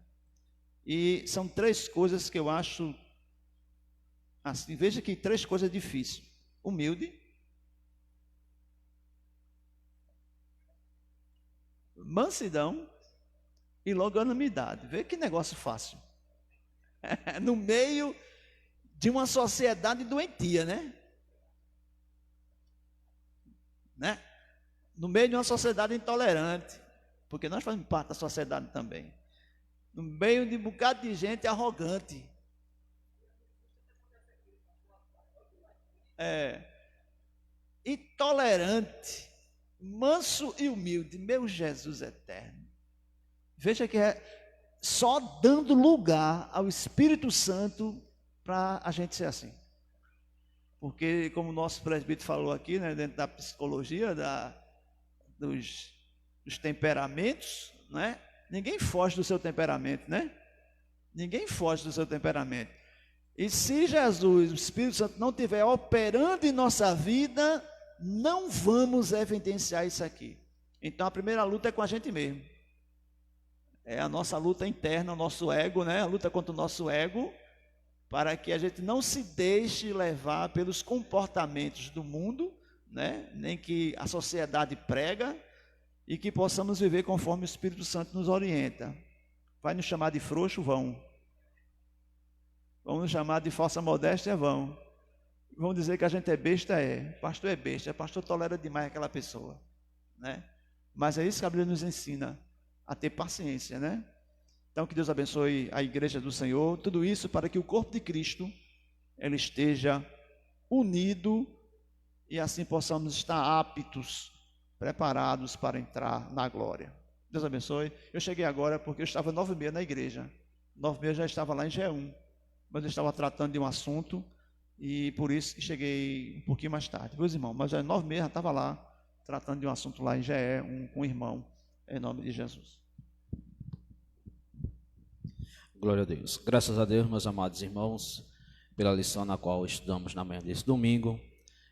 E são 3 coisas que eu acho, assim, veja que 3 coisas difíceis: humilde, mansidão e longanimidade. Vê que negócio fácil. No meio de uma sociedade doentia, né? No meio de uma sociedade intolerante, porque nós fazemos parte da sociedade também. No meio de um bocado de gente arrogante. Intolerante, manso e humilde. Meu Jesus eterno. Veja que é só dando lugar ao Espírito Santo para a gente ser assim. Porque, como o nosso presbítero falou aqui, né, dentro da psicologia, dos temperamentos, né? Ninguém foge do seu temperamento, né? Ninguém foge do seu temperamento. E se Jesus, o Espírito Santo, não estiver operando em nossa vida, não vamos evidenciar isso aqui. Então a primeira luta é com a gente mesmo. É a nossa luta interna, o nosso ego, né? A luta contra o nosso ego, para que a gente não se deixe levar pelos comportamentos do mundo, né? Nem que a sociedade prega, e que possamos viver conforme o Espírito Santo nos orienta. Vai nos chamar de frouxo? Vão. Vão nos chamar de falsa modéstia? Vão. Vão dizer que a gente é besta? É. Pastor é besta, pastor tolera demais aquela pessoa, né? Mas é isso que a Bíblia nos ensina, a ter paciência, né? Então que Deus abençoe a igreja do Senhor, tudo isso para que o corpo de Cristo ele esteja unido e assim possamos estar aptos, preparados para entrar na glória. Deus abençoe. Eu cheguei agora porque eu estava 9h30 na igreja. 9h30 já estava lá em G1, mas eu estava tratando de um assunto e por isso que cheguei um pouquinho mais tarde. Meus irmãos, mas já 9h30 já estava lá tratando de um assunto lá em GE, com um irmão, em nome de Jesus. Glória a Deus. Graças a Deus, meus amados irmãos, pela lição na qual estudamos na manhã desse domingo.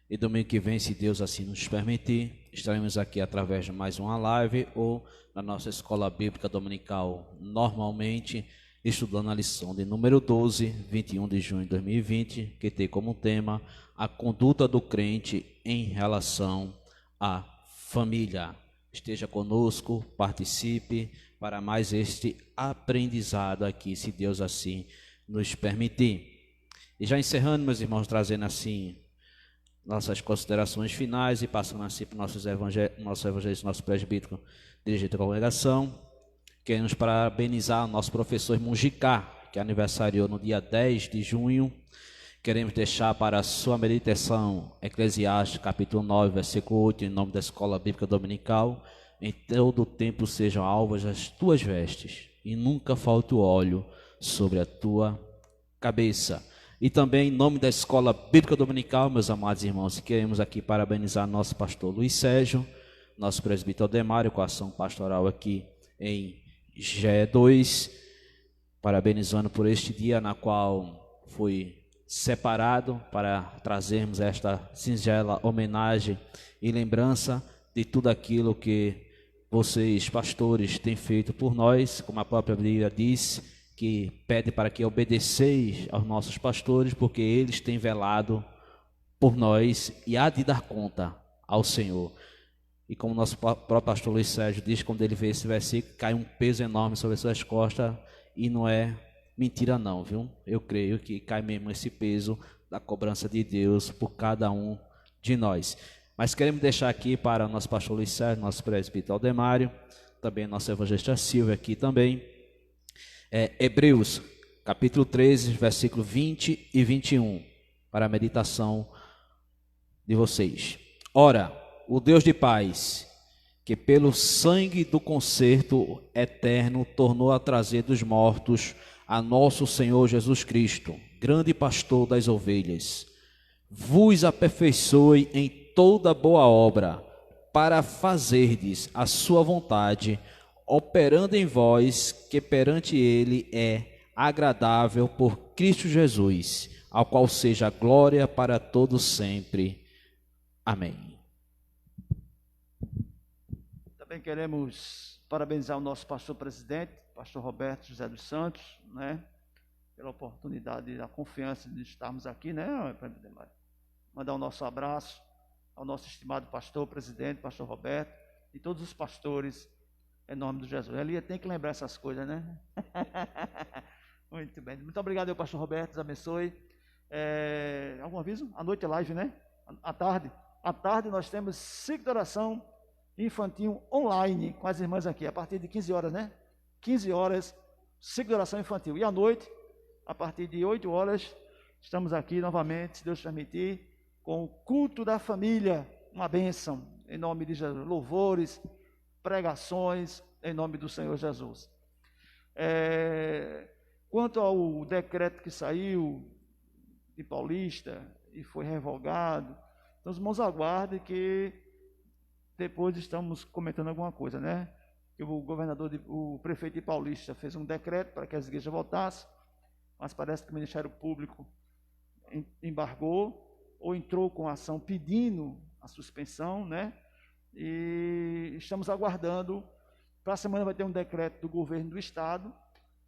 E domingo que vem, se Deus assim nos permitir, estaremos aqui através de mais uma live ou na nossa escola bíblica dominical, normalmente, estudando a lição de número 12, 21 de junho de 2020, que tem como tema a conduta do crente em relação à família. Esteja conosco, participe para mais este aprendizado aqui, se Deus assim nos permitir. E já encerrando, meus irmãos, trazendo assim nossas considerações finais e passando assim para nosso evangelista, nosso presbítero, dirigente da congregação. Queremos parabenizar o nosso professor Mungicá, que aniversariou no dia 10 de junho. Queremos deixar para a sua meditação Eclesiastes, capítulo 9, versículo 8, em nome da Escola Bíblica Dominical. Em todo o tempo sejam alvas as tuas vestes, e nunca falte o óleo sobre a tua cabeça. E também em nome da Escola Bíblica Dominical, meus amados irmãos, queremos aqui parabenizar nosso pastor Luiz Sérgio, nosso presbítero Aldemário, com a ação pastoral aqui em GE2, parabenizando por este dia na qual foi separado para trazermos esta singela homenagem e lembrança de tudo aquilo que vocês, pastores, têm feito por nós, como a própria Bíblia diz, que pede para que obedeceis aos nossos pastores, porque eles têm velado por nós e há de dar conta ao Senhor. E como nosso próprio pastor Luiz Sérgio diz, quando ele vê esse versículo, cai um peso enorme sobre as suas costas, e não é mentira não, viu? Eu creio que cai mesmo esse peso da cobrança de Deus por cada um de nós. Mas queremos deixar aqui para o nosso pastor Luiz Sérgio, nosso presbítero Aldemário, também nosso evangelista Silvio aqui também, Hebreus, capítulo 13, versículo 20 e 21, para a meditação de vocês. Ora, o Deus de paz, que pelo sangue do concerto eterno tornou a trazer dos mortos a nosso Senhor Jesus Cristo, grande pastor das ovelhas, vos aperfeiçoe em toda boa obra, para fazerdes a sua vontade, operando em vós, que perante ele é agradável por Cristo Jesus, ao qual seja glória para todos sempre. Amém. Também queremos parabenizar o nosso pastor presidente, pastor Roberto José dos Santos, né, pela oportunidade e a confiança de estarmos aqui, né, mandar o nosso abraço ao nosso estimado pastor presidente, pastor Roberto, e todos os pastores, em nome de Jesus. Ele tem que lembrar essas coisas, né? Muito bem. Muito obrigado, pastor Roberto, Deus abençoe. Algum aviso? À noite é live, né? À tarde. À tarde nós temos ciclo de oração infantil online com as irmãs aqui, a partir de 15 horas, né? 15 horas, ciclo de oração infantil. E à noite, a partir de 8 horas, estamos aqui novamente, se Deus permitir, com o culto da família, uma bênção, em nome de Jesus. Louvores, pregações, em nome do Senhor Jesus. Quanto ao decreto que saiu de Paulista e foi revogado, então os irmãos aguardem que depois estamos comentando alguma coisa, né? Que o prefeito de Paulista fez um decreto para que as igrejas voltassem, mas parece que o Ministério Público embargou ou entrou com ação pedindo a suspensão, né? E estamos aguardando. Para a semana vai ter um decreto do governo do estado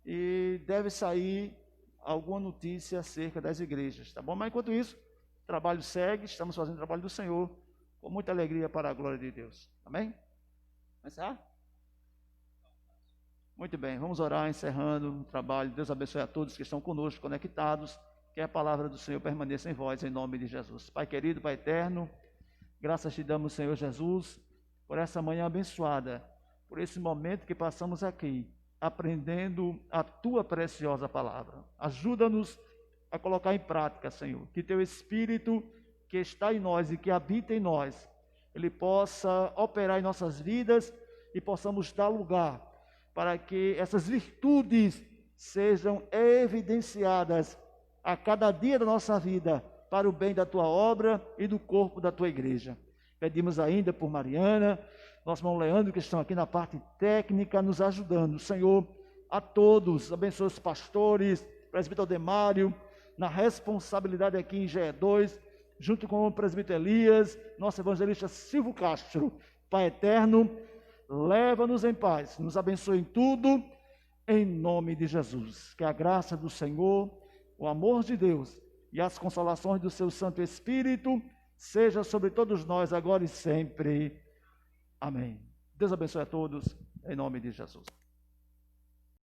e deve sair alguma notícia acerca das igrejas, tá bom? Mas enquanto isso, o trabalho segue, estamos fazendo o trabalho do Senhor com muita alegria para a glória de Deus. Amém? Começar? Muito bem, vamos orar, encerrando o trabalho. Deus abençoe a todos que estão conosco, conectados, que a palavra do Senhor permaneça em vós, em nome de Jesus. Pai querido, Pai eterno, graças te damos, Senhor Jesus, por essa manhã abençoada, por esse momento que passamos aqui, aprendendo a Tua preciosa palavra. Ajuda-nos a colocar em prática, Senhor, que Teu Espírito que está em nós e que habita em nós, Ele possa operar em nossas vidas e possamos dar lugar para que essas virtudes sejam evidenciadas a cada dia da nossa vida, para o bem da Tua obra e do corpo da Tua igreja. Pedimos ainda por Mariana, nosso irmão Leandro, que estão aqui na parte técnica, nos ajudando. Senhor, a todos, abençoe os pastores, presbítero Demário, na responsabilidade aqui em GE2, junto com o presbítero Elias, nosso evangelista Silvio Castro. Pai eterno, leva-nos em paz, nos abençoe em tudo, em nome de Jesus. Que a graça do Senhor, o amor de Deus e as consolações do seu Santo Espírito seja sobre todos nós, agora e sempre. Amém. Deus abençoe a todos, em nome de Jesus.